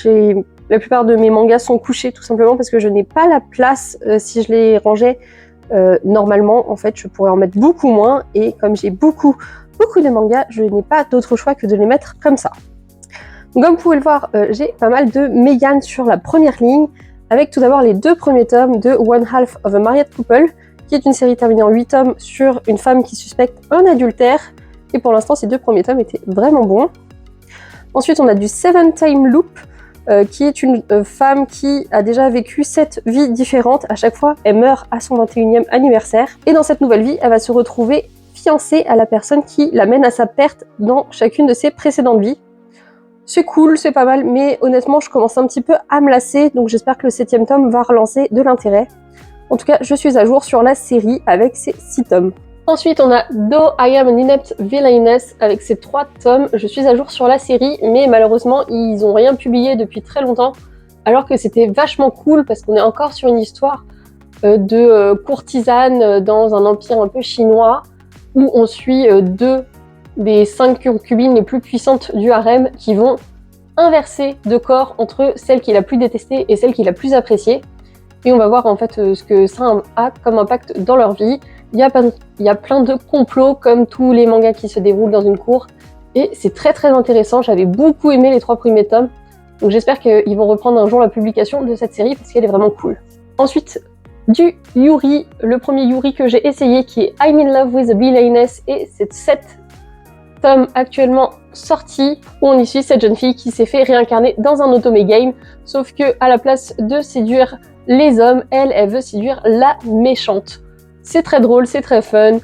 la plupart de mes mangas sont couchés tout simplement parce que je n'ai pas la place si je les rangeais normalement. En fait, je pourrais en mettre beaucoup moins. Et comme j'ai beaucoup de mangas, je n'ai pas d'autre choix que de les mettre comme ça. Donc, comme vous pouvez le voir, j'ai pas mal de Megan sur la première ligne, avec tout d'abord les 2 premiers tomes de One Half of a Married Couple, qui est une série terminée en 8 tomes sur une femme qui suspecte un adultère. Et pour l'instant, ces 2 premiers tomes étaient vraiment bons. Ensuite, on a du Seven Time Loop, qui est une femme qui a déjà vécu 7 vies différentes. À chaque fois, elle meurt à son 21e anniversaire. Et dans cette nouvelle vie, elle va se retrouver fiancée à la personne qui l'amène à sa perte dans chacune de ses précédentes vies. C'est cool, c'est pas mal, mais honnêtement, je commence un petit peu à me lasser, donc j'espère que le 7e tome va relancer de l'intérêt. En tout cas, je suis à jour sur la série avec ses 6 tomes. Ensuite, on a Though I Am an Inept Villainess avec ses 3 tomes. Je suis à jour sur la série, mais malheureusement, ils ont rien publié depuis très longtemps, alors que c'était vachement cool parce qu'on est encore sur une histoire de courtisane dans un empire un peu chinois, où on suit 2 des 5 concubines les plus puissantes du harem qui vont inverser de corps entre celle qu'il a plus détestée et celle qu'il a plus appréciée. Et on va voir en fait ce que ça a comme impact dans leur vie. Il y a plein de complots comme tous les mangas qui se déroulent dans une cour. Et c'est très très intéressant. J'avais beaucoup aimé les 3 premiers tomes. Donc j'espère qu'ils vont reprendre un jour la publication de cette série parce qu'elle est vraiment cool. Ensuite, du Yuri, le premier Yuri que j'ai essayé qui est I'm in Love with a Villainess, et c'est 7 tomes actuellement sortis où on y suit cette jeune fille qui s'est fait réincarner dans un otome game, sauf que à la place de séduire les hommes, elle veut séduire la méchante. C'est très drôle, c'est très fun,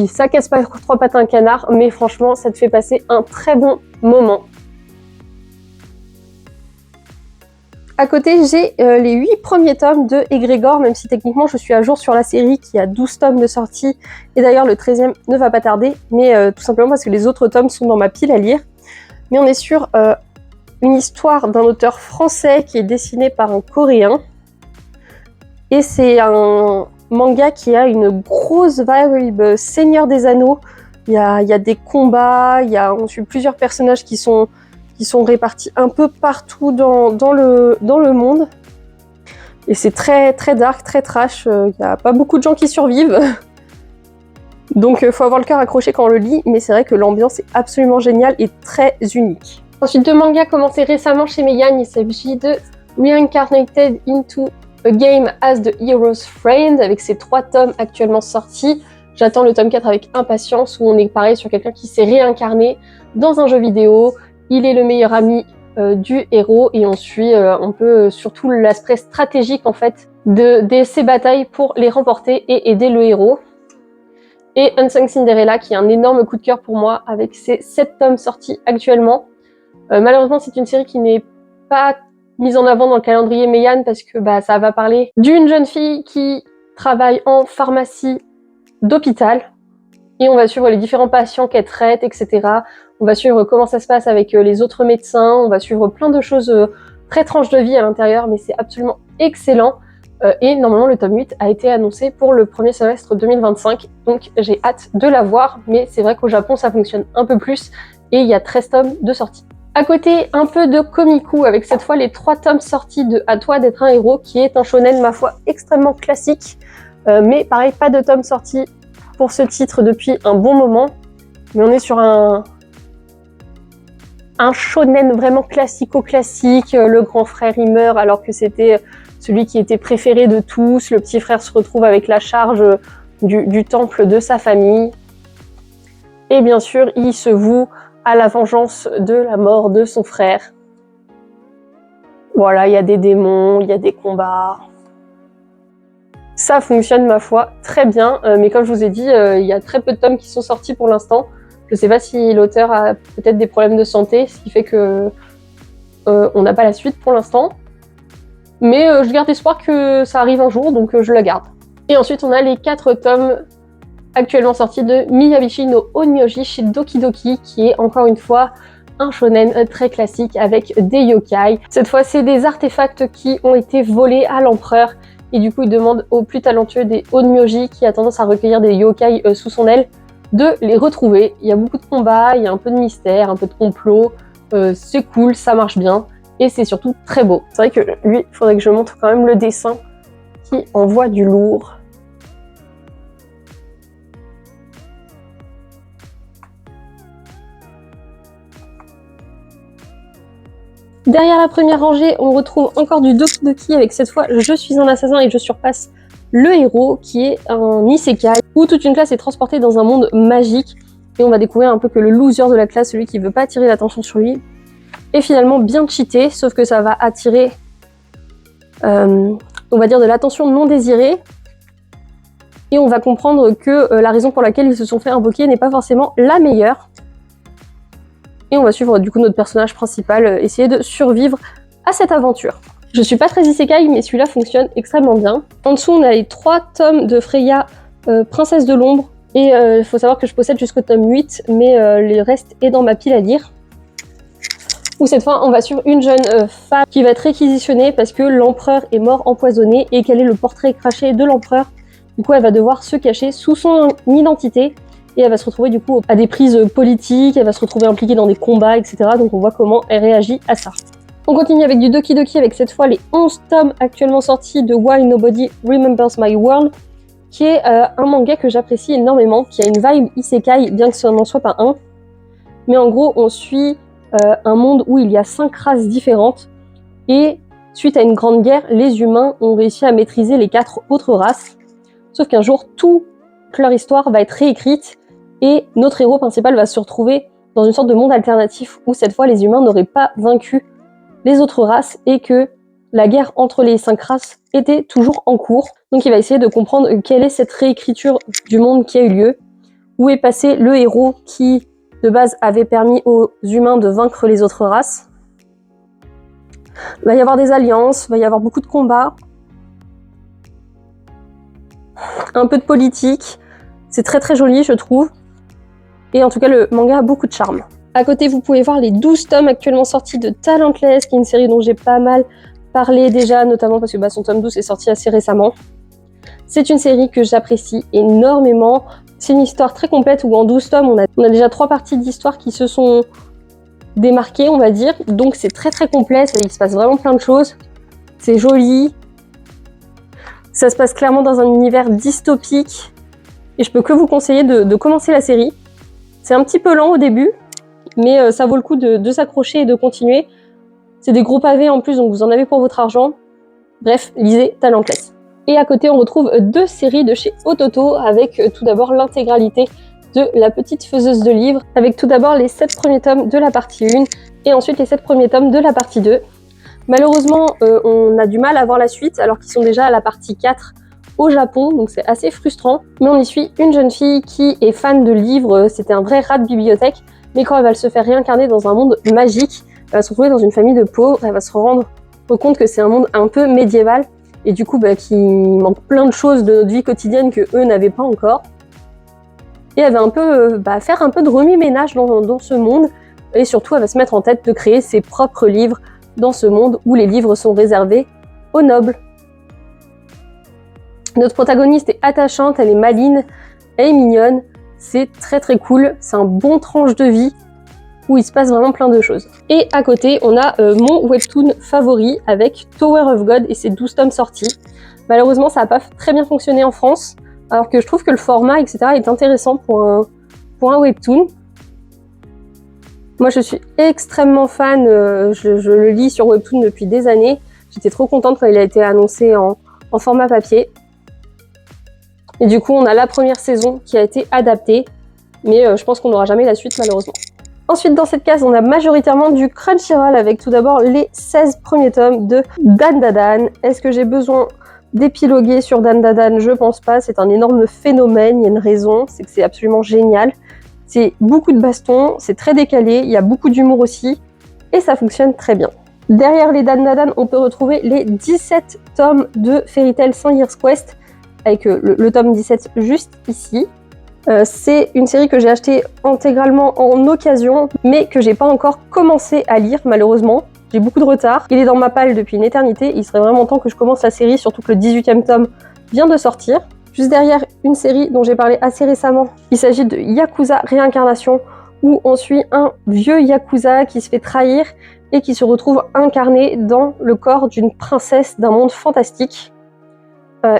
ça casse pas 3 pattes à un canard, mais franchement ça te fait passer un très bon moment. À côté, j'ai les 8 premiers tomes de Egrégor, même si techniquement je suis à jour sur la série qui a 12 tomes de sortie, et d'ailleurs le 13e ne va pas tarder, mais tout simplement parce que les autres tomes sont dans ma pile à lire. Mais on est sur une histoire d'un auteur français qui est dessiné par un Coréen, et c'est un manga qui a une grosse vibe Seigneur des Anneaux. Il y a des combats, on suit plusieurs personnages qui sont répartis un peu partout dans le monde. Et c'est très très dark, très trash, il n'y a pas beaucoup de gens qui survivent. Donc faut avoir le cœur accroché quand on le lit, mais c'est vrai que l'ambiance est absolument géniale et très unique. Ensuite, 2 mangas commencés récemment chez Meian, il s'agit de Reincarnated into a Game as the Hero's Friend, avec ses 3 tomes actuellement sortis. J'attends le tome 4 avec impatience, où on est pareil sur quelqu'un qui s'est réincarné dans un jeu vidéo. Il est le meilleur ami du héros et on suit un peu surtout l'aspect stratégique en fait de ces batailles pour les remporter et aider le héros. Et Unsung Cinderella qui est un énorme coup de cœur pour moi avec ses 7 tomes sortis actuellement. Malheureusement c'est une série qui n'est pas mise en avant dans le calendrier Meian parce que ça va parler d'une jeune fille qui travaille en pharmacie d'hôpital. Et on va suivre les différents patients qu'elle traite, etc. On va suivre comment ça se passe avec les autres médecins. On va suivre plein de choses très tranches de vie à l'intérieur, mais c'est absolument excellent. Et normalement, le tome 8 a été annoncé pour le premier semestre 2025. Donc j'ai hâte de la voir, mais c'est vrai qu'au Japon, ça fonctionne un peu plus. Et il y a 13 tomes de sortie. À côté, un peu de Komiku, avec cette fois les 3 tomes sortis de À toi d'être un héros, qui est un shonen, ma foi, extrêmement classique. Mais pareil, pas de tomes sortis pour ce titre depuis un bon moment, mais on est sur un shonen vraiment classico-classique. Le grand frère il meurt alors que c'était celui qui était préféré de tous, le petit frère se retrouve avec la charge du temple de sa famille, et bien sûr il se voue à la vengeance de la mort de son frère. Voilà, il y a des démons, il y a des combats. Ça fonctionne, ma foi, très bien, mais comme je vous ai dit, il y a très peu de tomes qui sont sortis pour l'instant. Je ne sais pas si l'auteur a peut-être des problèmes de santé, ce qui fait que on n'a pas la suite pour l'instant. Mais je garde espoir que ça arrive un jour, donc je la garde. Et ensuite, on a les 4 tomes actuellement sortis de Miyabishi no Onmyoji chez Doki Doki, qui est encore une fois un shonen très classique avec des yokai. Cette fois, c'est des artefacts qui ont été volés à l'empereur, et du coup, il demande aux plus talentueux des Onmyoji, qui a tendance à recueillir des yokai sous son aile, de les retrouver. Il y a beaucoup de combats, il y a un peu de mystère, un peu de complot, c'est cool, ça marche bien, et c'est surtout très beau. C'est vrai que lui, il faudrait que je montre quand même le dessin qui envoie du lourd. Derrière la première rangée, on retrouve encore du Doki Doki avec cette fois Je suis un assassin et je surpasse le héros, qui est un isekai où toute une classe est transportée dans un monde magique et on va découvrir un peu que le loser de la classe, celui qui veut pas attirer l'attention sur lui, est finalement bien cheaté, sauf que ça va attirer, on va dire, de l'attention non désirée, et on va comprendre que la raison pour laquelle ils se sont fait invoquer n'est pas forcément la meilleure. Et on va suivre du coup notre personnage principal essayer de survivre à cette aventure. Je suis pas très isekai, mais celui-là fonctionne extrêmement bien. En dessous, on a les 3 tomes de Freya, Princesse de l'Ombre, et il faut savoir que je possède jusqu'au tome 8, mais le reste est dans ma pile à lire. Où cette fois, on va suivre une jeune femme qui va être réquisitionnée parce que l'empereur est mort empoisonné et qu'elle est le portrait craché de l'empereur. Du coup, elle va devoir se cacher sous son identité. Et elle va se retrouver du coup à des prises politiques, elle va se retrouver impliquée dans des combats, etc. Donc on voit comment elle réagit à ça. On continue avec du Doki Doki avec cette fois les 11 tomes actuellement sortis de Why Nobody Remembers My World, qui est un manga que j'apprécie énormément, qui a une vibe isekai, bien que ce n'en soit pas un. Mais en gros, on suit un monde où il y a 5 races différentes, et suite à une grande guerre, les humains ont réussi à maîtriser les 4 autres races. Sauf qu'un jour, toute leur histoire va être réécrite, et notre héros principal va se retrouver dans une sorte de monde alternatif où cette fois les humains n'auraient pas vaincu les autres races et que la guerre entre les 5 races était toujours en cours. Donc il va essayer de comprendre quelle est cette réécriture du monde qui a eu lieu, où est passé le héros qui de base avait permis aux humains de vaincre les autres races. Il va y avoir des alliances, il va y avoir beaucoup de combats, un peu de politique. C'est très très joli, je trouve. Et en tout cas, le manga a beaucoup de charme. À côté, vous pouvez voir les 12 tomes actuellement sortis de Talentless, qui est une série dont j'ai pas mal parlé déjà, notamment parce que son tome 12 est sorti assez récemment. C'est une série que j'apprécie énormément. C'est une histoire très complète où en 12 tomes, on a déjà 3 parties d'histoire qui se sont démarquées, on va dire. Donc c'est très très complet, il se passe vraiment plein de choses. C'est joli. Ça se passe clairement dans un univers dystopique. Et je peux que vous conseiller de commencer la série. C'est un petit peu lent au début, mais ça vaut le coup de s'accrocher et de continuer. C'est des gros pavés en plus, donc vous en avez pour votre argent. Bref, lisez Talentless. Et à côté, on retrouve 2 séries de chez Ototo, avec tout d'abord l'intégralité de La Petite Faiseuse de Livres, avec tout d'abord les 7 premiers tomes de la partie 1, et ensuite les 7 premiers tomes de la partie 2. Malheureusement, on a du mal à voir la suite, alors qu'ils sont déjà à la partie 4 au Japon, donc c'est assez frustrant. Mais on y suit une jeune fille qui est fan de livres, c'était un vrai rat de bibliothèque, mais quand elle va se faire réincarner dans un monde magique, elle va se retrouver dans une famille de pauvres, elle va se rendre compte que c'est un monde un peu médiéval, et du coup qui manque plein de choses de notre vie quotidienne que eux n'avaient pas encore. Et elle va un peu faire un peu de remue-ménage dans ce monde, et surtout elle va se mettre en tête de créer ses propres livres dans ce monde où les livres sont réservés aux nobles. Notre protagoniste est attachante, elle est maligne, elle est mignonne, c'est très très cool, c'est un bon tranche de vie où il se passe vraiment plein de choses. Et à côté, on a mon webtoon favori avec Tower of God et ses 12 tomes sortis. Malheureusement, ça n'a pas très bien fonctionné en France, alors que je trouve que le format, etc. est intéressant pour un webtoon. Moi, je suis extrêmement fan, je le lis sur webtoon depuis des années. J'étais trop contente quand il a été annoncé en format papier. Et du coup, on a la première saison qui a été adaptée, mais je pense qu'on n'aura jamais la suite, malheureusement. Ensuite, dans cette case, on a majoritairement du Crunchyroll, avec tout d'abord les 16 premiers tomes de Dandadan. Est-ce que j'ai besoin d'épiloguer sur Dandadan? Je pense pas, c'est un énorme phénomène, il y a une raison, c'est que c'est absolument génial. C'est beaucoup de bastons, c'est très décalé, il y a beaucoup d'humour aussi, et ça fonctionne très bien. Derrière les Dan, on peut retrouver les 17 tomes de Fairy Tail 100 Years Quest, avec le tome 17 juste ici. C'est une série que j'ai achetée intégralement en occasion, mais que j'ai pas encore commencé à lire malheureusement. J'ai beaucoup de retard. Il est dans ma palle depuis une éternité. Il serait vraiment temps que je commence la série, surtout que le 18e tome vient de sortir. Juste derrière, une série dont j'ai parlé assez récemment. Il s'agit de Yakuza Réincarnation, où on suit un vieux Yakuza qui se fait trahir et qui se retrouve incarné dans le corps d'une princesse d'un monde fantastique.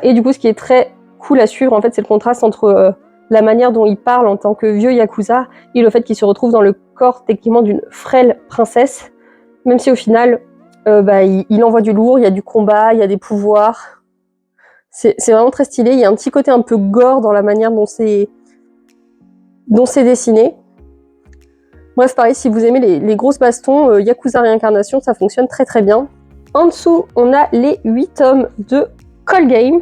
Et du coup, ce qui est très cool à suivre, en fait, c'est le contraste entre la manière dont il parle en tant que vieux Yakuza et le fait qu'il se retrouve dans le corps techniquement d'une frêle princesse, même si au final, il envoie du lourd, il y a du combat, il y a des pouvoirs. C'est vraiment très stylé. Il y a un petit côté un peu gore dans la manière dont c'est dessiné. Bref, pareil, si vous aimez les grosses bastons, Yakuza Réincarnation, ça fonctionne très très bien. En dessous, on a les 8 tomes de Call Game,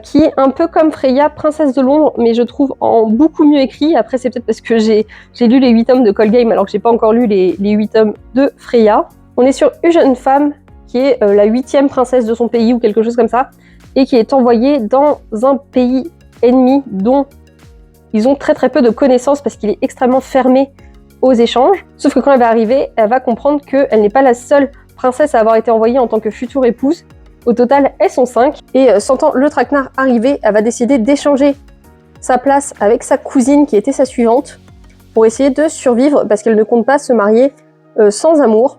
qui est un peu comme Freya, Princesse de Londres, mais je trouve en beaucoup mieux écrit. Après, c'est peut-être parce que j'ai lu les 8 tomes de Call Game, alors que j'ai pas encore lu les 8 tomes de Freya. On est sur une jeune femme qui est la 8e princesse de son pays, ou quelque chose comme ça, et qui est envoyée dans un pays ennemi dont ils ont très très peu de connaissances parce qu'il est extrêmement fermé aux échanges. Sauf que quand elle va arriver, elle va comprendre qu'elle n'est pas la seule princesse à avoir été envoyée en tant que future épouse. Au total, elles sont 5. Et sentant le traquenard arriver, elle va décider d'échanger sa place avec sa cousine qui était sa suivante pour essayer de survivre parce qu'elle ne compte pas se marier sans amour.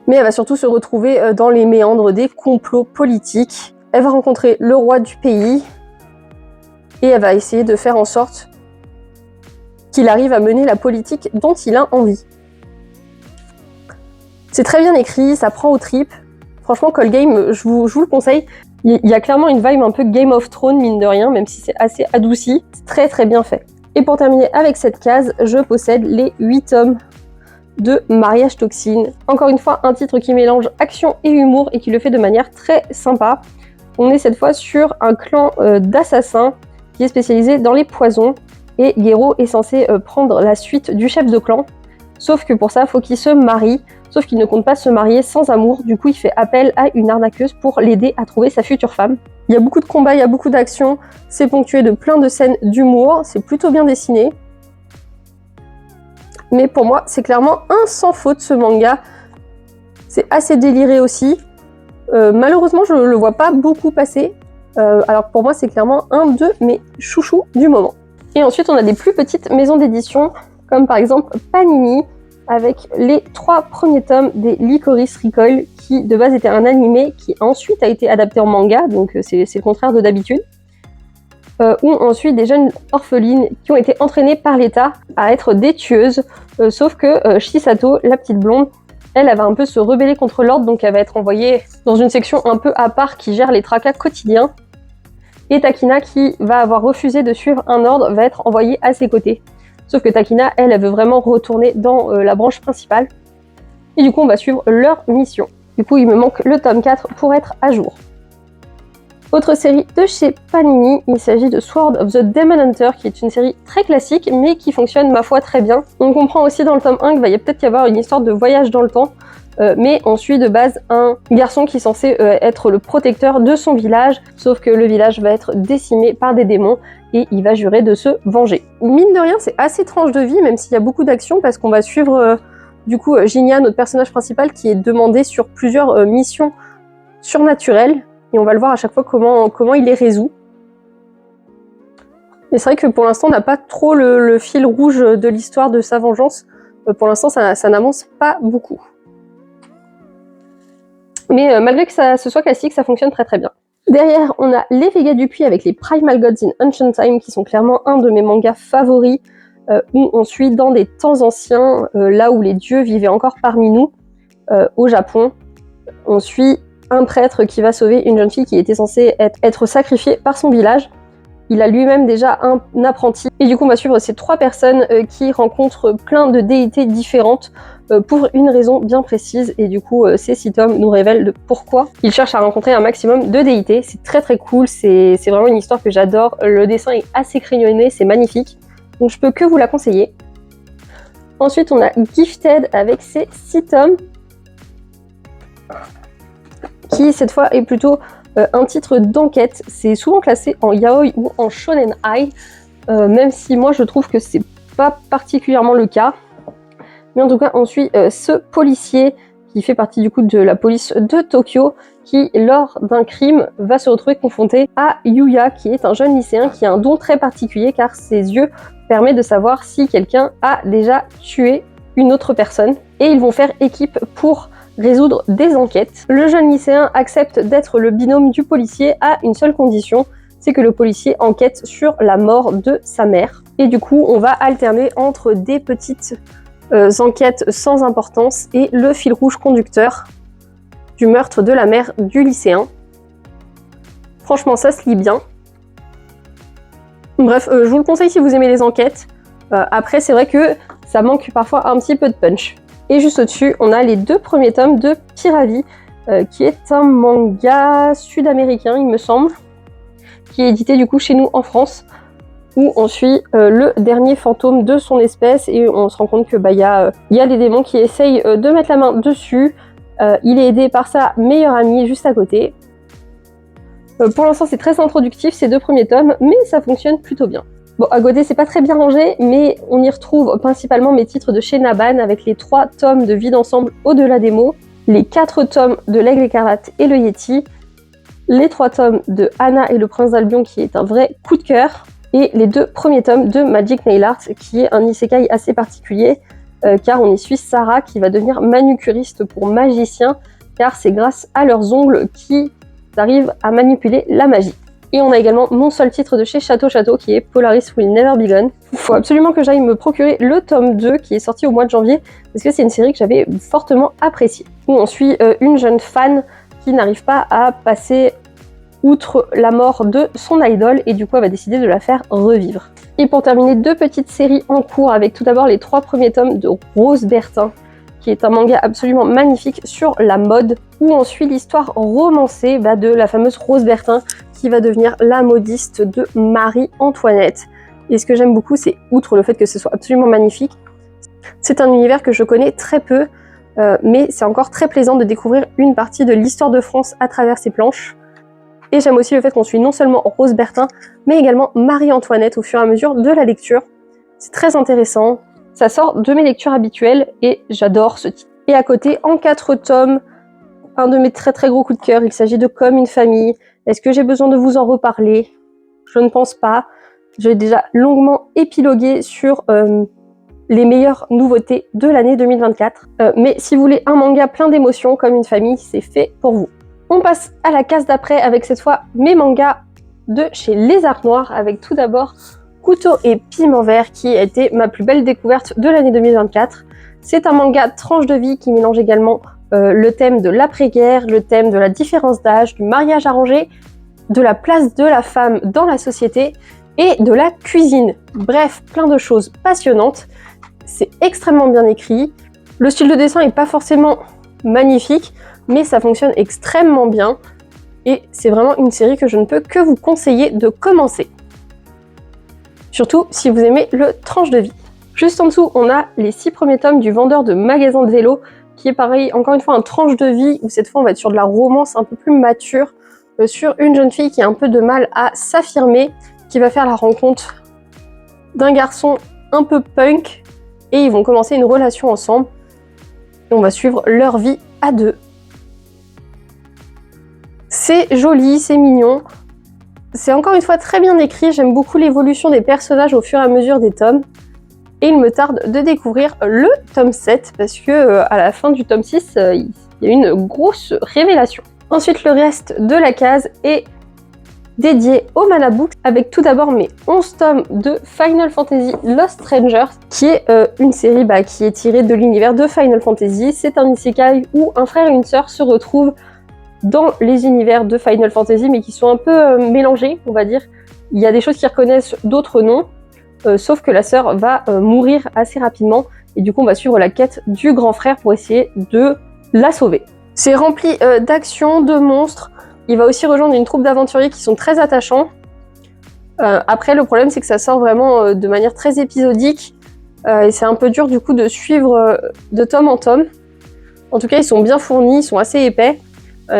Mais elle va surtout se retrouver dans les méandres des complots politiques. Elle va rencontrer le roi du pays et elle va essayer de faire en sorte qu'il arrive à mener la politique dont il a envie. C'est très bien écrit, ça prend aux tripes. Franchement, Call Game, je vous le conseille. Il y a clairement une vibe un peu Game of Thrones, mine de rien, même si c'est assez adouci. C'est très très bien fait. Et pour terminer avec cette case, je possède les 8 tomes de Mariage Toxine. Encore une fois, un titre qui mélange action et humour et qui le fait de manière très sympa. On est cette fois sur un clan d'assassins qui est spécialisé dans les poisons. Et Gero est censé prendre la suite du chef de clan. Sauf que pour ça, il faut qu'il se marie. Sauf qu'il ne compte pas se marier sans amour, du coup il fait appel à une arnaqueuse pour l'aider à trouver sa future femme. Il y a beaucoup de combats, il y a beaucoup d'action, c'est ponctué de plein de scènes d'humour, c'est plutôt bien dessiné. Mais pour moi, c'est clairement un sans faute ce manga. C'est assez déliré aussi. Malheureusement, je ne le vois pas beaucoup passer. Alors pour moi, c'est clairement un de mes chouchous du moment. Et ensuite, on a des plus petites maisons d'édition, comme par exemple Panini, avec les 3 premiers tomes des Licorice Recoil, qui de base était un animé qui ensuite a été adapté en manga, donc c'est le contraire de d'habitude, où on suit des jeunes orphelines qui ont été entraînées par l'État à être des tueuses, sauf que Chisato, la petite blonde, elle va un peu se rebeller contre l'ordre, donc elle va être envoyée dans une section un peu à part qui gère les tracas quotidiens, et Takina, qui va avoir refusé de suivre un ordre, va être envoyée à ses côtés. Sauf que Takina, elle veut vraiment retourner dans la branche principale. Et du coup, on va suivre leur mission. Du coup, il me manque le tome 4 pour être à jour. Autre série de chez Panini, il s'agit de Sword of the Demon Hunter, qui est une série très classique, mais qui fonctionne, ma foi, très bien. On comprend aussi dans le tome 1 qu'il va peut-être y avoir une histoire de voyage dans le temps, mais on suit de base un garçon qui est censé être le protecteur de son village, sauf que le village va être décimé par des démons, et il va jurer de se venger. Mine de rien, c'est assez tranche de vie, même s'il y a beaucoup d'action, parce qu'on va suivre du coup Jinya, notre personnage principal, qui est demandé sur plusieurs missions surnaturelles, et on va le voir à chaque fois comment il les résout. Et c'est vrai que pour l'instant, on n'a pas trop le fil rouge de l'histoire de sa vengeance. Pour l'instant, ça n'avance pas beaucoup. Mais malgré que ce soit classique, ça fonctionne très très bien. Derrière, on a les Vega Dupuis avec les Primal Gods in Ancient Time, qui sont clairement un de mes mangas favoris, où on suit dans des temps anciens, là où les dieux vivaient encore parmi nous, au Japon. On suit un prêtre qui va sauver une jeune fille qui était censée être sacrifiée par son village. Il a lui-même déjà un apprenti. Et du coup, on va suivre ces 3 personnes qui rencontrent plein de déités différentes pour une raison bien précise. Et du coup, ces 6 tomes nous révèlent de pourquoi ils cherchent à rencontrer un maximum de déités. C'est très très cool, c'est vraiment une histoire que j'adore. Le dessin est assez crayonné, c'est magnifique. Donc je peux que vous la conseiller. Ensuite, on a Gifted avec ses 6 tomes, qui cette fois est plutôt un titre d'enquête. C'est souvent classé en yaoi ou en shonen ai, même si moi je trouve que c'est pas particulièrement le cas. Mais en tout cas, on suit ce policier qui fait partie du coup de la police de Tokyo, qui lors d'un crime va se retrouver confronté à Yuya, qui est un jeune lycéen qui a un don très particulier car ses yeux permettent de savoir si quelqu'un a déjà tué une autre personne. Et ils vont faire équipe pour résoudre des enquêtes. Le jeune lycéen accepte d'être le binôme du policier à une seule condition, c'est que le policier enquête sur la mort de sa mère. Et du coup, on va alterner entre des petites enquêtes sans importance et le fil rouge conducteur du meurtre de la mère du lycéen. Franchement, ça se lit bien. Bref, je vous le conseille si vous aimez les enquêtes. Après, c'est vrai que ça manque parfois un petit peu de punch. Et juste au-dessus, on a les 2 premiers tomes de Piravi, qui est un manga sud-américain, il me semble, qui est édité du coup chez nous en France, où on suit le dernier fantôme de son espèce et on se rend compte que y a des démons qui essayent de mettre la main dessus. Il est aidé par sa meilleure amie juste à côté. Pour l'instant, c'est très introductif ces 2 premiers tomes, mais ça fonctionne plutôt bien. Bon, à côté, c'est pas très bien rangé, mais on y retrouve principalement mes titres de chez Naban avec les 3 tomes de Vie d'ensemble au-delà des mots, les 4 tomes de l'Aigle écarlate et le Yeti, les 3 tomes de Anna et le Prince d'Albion qui est un vrai coup de cœur, et les 2 premiers tomes de Magic Nail Art qui est un isekai assez particulier car on y suit Sarah qui va devenir manucuriste pour magicien car c'est grâce à leurs ongles qu'ils arrivent à manipuler la magie. Et on a également mon seul titre de chez Château Château qui est Polaris Will Never Be Gone. Il faut absolument que j'aille me procurer le tome 2 qui est sorti au mois de janvier parce que c'est une série que j'avais fortement appréciée. Où on suit une jeune fan qui n'arrive pas à passer outre la mort de son idole et du coup elle va décider de la faire revivre. Et pour terminer, 2 petites séries en cours avec tout d'abord les 3 premiers tomes de Rose Bertin qui est un manga absolument magnifique sur la mode où on suit l'histoire romancée de la fameuse Rose Bertin qui va devenir la modiste de Marie-Antoinette. Et ce que j'aime beaucoup, c'est outre le fait que ce soit absolument magnifique, c'est un univers que je connais très peu, mais c'est encore très plaisant de découvrir une partie de l'histoire de France à travers ces planches. Et j'aime aussi le fait qu'on suit non seulement Rose Bertin, mais également Marie-Antoinette au fur et à mesure de la lecture. C'est très intéressant, ça sort de mes lectures habituelles et j'adore ce titre. Et à côté, en 4 tomes, un de mes très très gros coups de cœur, il s'agit de Comme une famille. Est-ce que j'ai besoin de vous en reparler? Je ne pense pas. J'ai déjà longuement épilogué sur les meilleures nouveautés de l'année 2024. Mais si vous voulez un manga plein d'émotions, Comme une famille, c'est fait pour vous. On passe à la case d'après avec cette fois mes mangas de chez Les Arts Noirs avec tout d'abord Couteau et Piment Vert qui a été ma plus belle découverte de l'année 2024. C'est un manga tranche de vie qui mélange également le thème de l'après-guerre, le thème de la différence d'âge, du mariage arrangé, de la place de la femme dans la société et de la cuisine. Bref, plein de choses passionnantes. C'est extrêmement bien écrit. Le style de dessin n'est pas forcément magnifique, mais ça fonctionne extrêmement bien. Et c'est vraiment une série que je ne peux que vous conseiller de commencer. Surtout si vous aimez le tranche de vie. Juste en dessous, on a les 6 premiers tomes du Vendeur de magasins de vélo, qui est pareil, encore une fois, un tranche de vie, où cette fois on va être sur de la romance un peu plus mature, sur une jeune fille qui a un peu de mal à s'affirmer, qui va faire la rencontre d'un garçon un peu punk, et ils vont commencer une relation ensemble, et on va suivre leur vie à 2. C'est joli, c'est mignon, c'est encore une fois très bien écrit, j'aime beaucoup l'évolution des personnages au fur et à mesure des tomes, et il me tarde de découvrir le tome 7, parce que à la fin du tome 6, il y a une grosse révélation. Ensuite, le reste de la case est dédié au Mana Books, avec tout d'abord mes 11 tomes de Final Fantasy Lost Strangers, qui est une série qui est tirée de l'univers de Final Fantasy. C'est un isekai où un frère et une sœur se retrouvent dans les univers de Final Fantasy, mais qui sont un peu mélangés, on va dire. Il y a des choses qu'ils reconnaissent, d'autres non, sauf que la sœur va mourir assez rapidement, et du coup on va suivre la quête du grand frère pour essayer de la sauver. C'est rempli d'actions, de monstres. Il va aussi rejoindre une troupe d'aventuriers qui sont très attachants. Après, le problème, c'est que ça sort vraiment de manière très épisodique. et c'est un peu dur du coup de suivre de tome en tome. En tout cas, ils sont bien fournis, ils sont assez épais.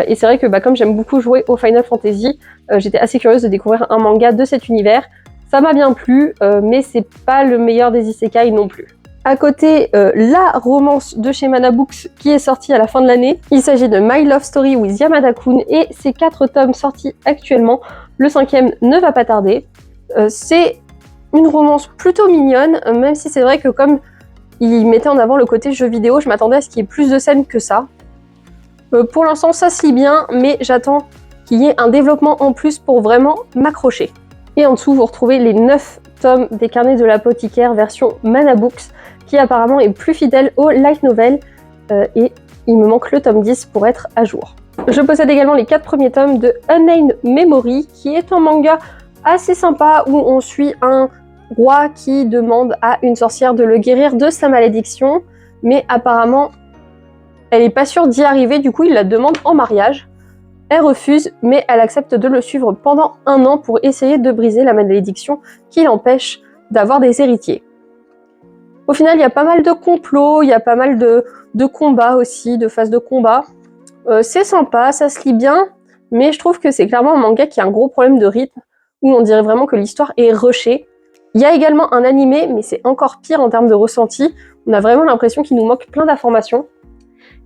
Et c'est vrai que comme j'aime beaucoup jouer au Final Fantasy, j'étais assez curieuse de découvrir un manga de cet univers. Ça m'a bien plu, mais c'est pas le meilleur des isekai non plus. À côté, la romance de chez Mana Books qui est sortie à la fin de l'année. Il s'agit de My Love Story with Yamada-kun et c'est 4 tomes sortis actuellement. Le 5e ne va pas tarder. C'est une romance plutôt mignonne, même si c'est vrai que comme il mettait en avant le côté jeu vidéo, je m'attendais à ce qu'il y ait plus de scènes que ça. Pour l'instant, ça se lit bien, mais j'attends qu'il y ait un développement en plus pour vraiment m'accrocher. Et en dessous, vous retrouvez les 9 tomes des Carnets de l'apothicaire version Mana Books, qui apparemment est plus fidèle au light novel, et il me manque le tome 10 pour être à jour. Je possède également les 4 premiers tomes de Unnamed Memory, qui est un manga assez sympa où on suit un roi qui demande à une sorcière de le guérir de sa malédiction, mais apparemment elle n'est pas sûre d'y arriver, du coup il la demande en mariage. Elle refuse, mais elle accepte de le suivre pendant 1 an pour essayer de briser la malédiction qui l'empêche d'avoir des héritiers. Au final, il y a pas mal de complots, il y a pas mal de combats aussi, de phases de combat. C'est sympa, ça se lit bien, mais je trouve que c'est clairement un manga qui a un gros problème de rythme, où on dirait vraiment que l'histoire est rushée. Il y a également un animé, mais c'est encore pire en termes de ressenti. On a vraiment l'impression qu'il nous manque plein d'informations.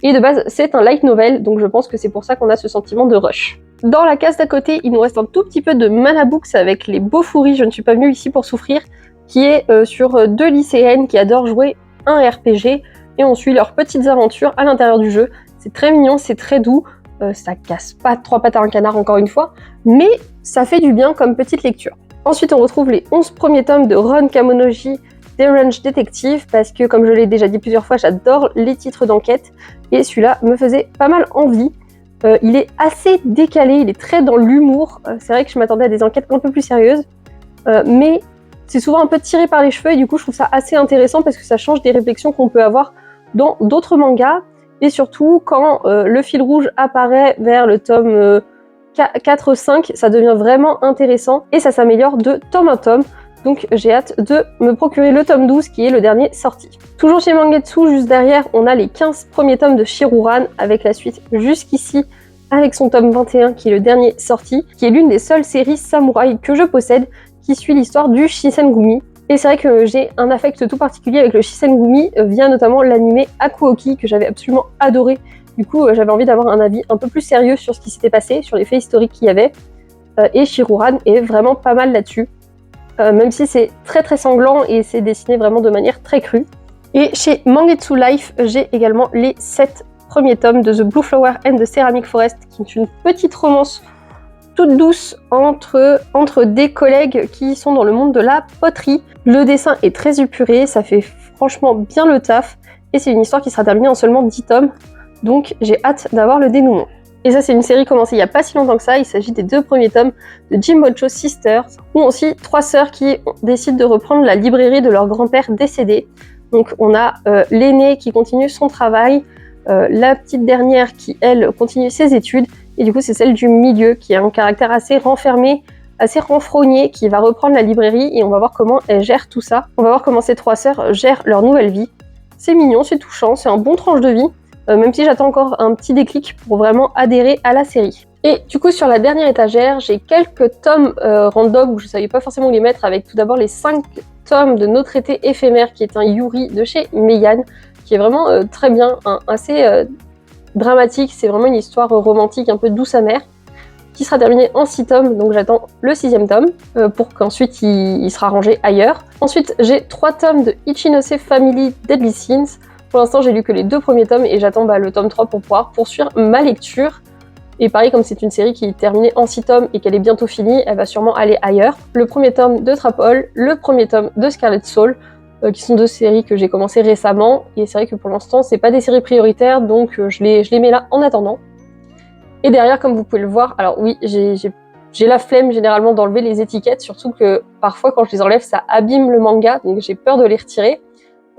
Et de base, c'est un light novel, donc je pense que c'est pour ça qu'on a ce sentiment de rush. Dans la case d'à côté, il nous reste un tout petit peu de Mana Books avec les Bofuri, je ne suis pas venue ici pour souffrir, qui est sur 2 lycéennes qui adorent jouer un RPG, et on suit leurs petites aventures à l'intérieur du jeu. C'est très mignon, c'est très doux, ça casse pas 3 pattes à un canard encore une fois, mais ça fait du bien comme petite lecture. Ensuite, on retrouve les 11 premiers tomes de Ron Kamonoji, Derange Detective, parce que comme je l'ai déjà dit plusieurs fois, j'adore les titres d'enquête, et celui-là me faisait pas mal envie. Il est assez décalé, il est très dans l'humour, c'est vrai que je m'attendais à des enquêtes un peu plus sérieuses, mais c'est souvent un peu tiré par les cheveux, et du coup je trouve ça assez intéressant parce que ça change des réflexions qu'on peut avoir dans d'autres mangas, et surtout quand le fil rouge apparaît vers le tome 4-5, ça devient vraiment intéressant, et ça s'améliore de tome en tome. Donc j'ai hâte de me procurer le tome 12 qui est le dernier sorti. Toujours chez Mangetsu, juste derrière, on a les 15 premiers tomes de Shiruran avec la suite jusqu'ici avec son tome 21 qui est le dernier sorti, qui est l'une des seules séries samouraï que je possède qui suit l'histoire du Shisengumi. Et c'est vrai que j'ai un affect tout particulier avec le Shisengumi via notamment l'anime Akuoki que j'avais absolument adoré. Du coup j'avais envie d'avoir un avis un peu plus sérieux sur ce qui s'était passé, sur les faits historiques qu'il y avait. Et Shiruran est vraiment pas mal là-dessus. Même si c'est très très sanglant et c'est dessiné vraiment de manière très crue. Et chez Mangetsu Life, j'ai également les 7 premiers tomes de The Blue Flower and the Ceramic Forest, qui est une petite romance toute douce entre des collègues qui sont dans le monde de la poterie. Le dessin est très épuré, ça fait franchement bien le taf, et c'est une histoire qui sera terminée en seulement 10 tomes, donc j'ai hâte d'avoir le dénouement. Et ça, c'est une série commencée il n'y a pas si longtemps que ça. Il s'agit des 2 premiers tomes de Jimbocho Sisters, où on suit 3 sœurs qui décident de reprendre la librairie de leur grand-père décédé. Donc on a l'aînée qui continue son travail, la petite dernière qui, elle, continue ses études, et du coup c'est celle du milieu qui a un caractère assez renfermé, assez renfrogné, qui va reprendre la librairie, et on va voir comment elle gère tout ça. On va voir comment ces 3 sœurs gèrent leur nouvelle vie. C'est mignon, c'est touchant, c'est un bon tranche de vie. Même si j'attends encore un petit déclic pour vraiment adhérer à la série. Et du coup, sur la dernière étagère, j'ai quelques tomes random où je ne savais pas forcément où les mettre, avec tout d'abord les 5 tomes de Notre été éphémère, qui est un Yuri de chez Meian, qui est vraiment très bien, assez dramatique. C'est vraiment une histoire romantique un peu douce amère, qui sera terminée en 6 tomes, donc j'attends le 6e tome, pour qu'ensuite il sera rangé ailleurs. Ensuite, j'ai 3 tomes de Ichinose Family Deadly Sins. Pour l'instant, j'ai lu que les 2 premiers tomes et j'attends le tome 3 pour pouvoir poursuivre ma lecture. Et pareil, comme c'est une série qui est terminée en 6 tomes et qu'elle est bientôt finie, elle va sûrement aller ailleurs. Le premier tome de Trap Hall, le premier tome de Scarlet Soul, qui sont 2 séries que j'ai commencées récemment. Et c'est vrai que pour l'instant, c'est pas des séries prioritaires, donc je les mets là en attendant. Et derrière, comme vous pouvez le voir, alors oui, j'ai la flemme généralement d'enlever les étiquettes, surtout que parfois quand je les enlève, ça abîme le manga, donc j'ai peur de les retirer.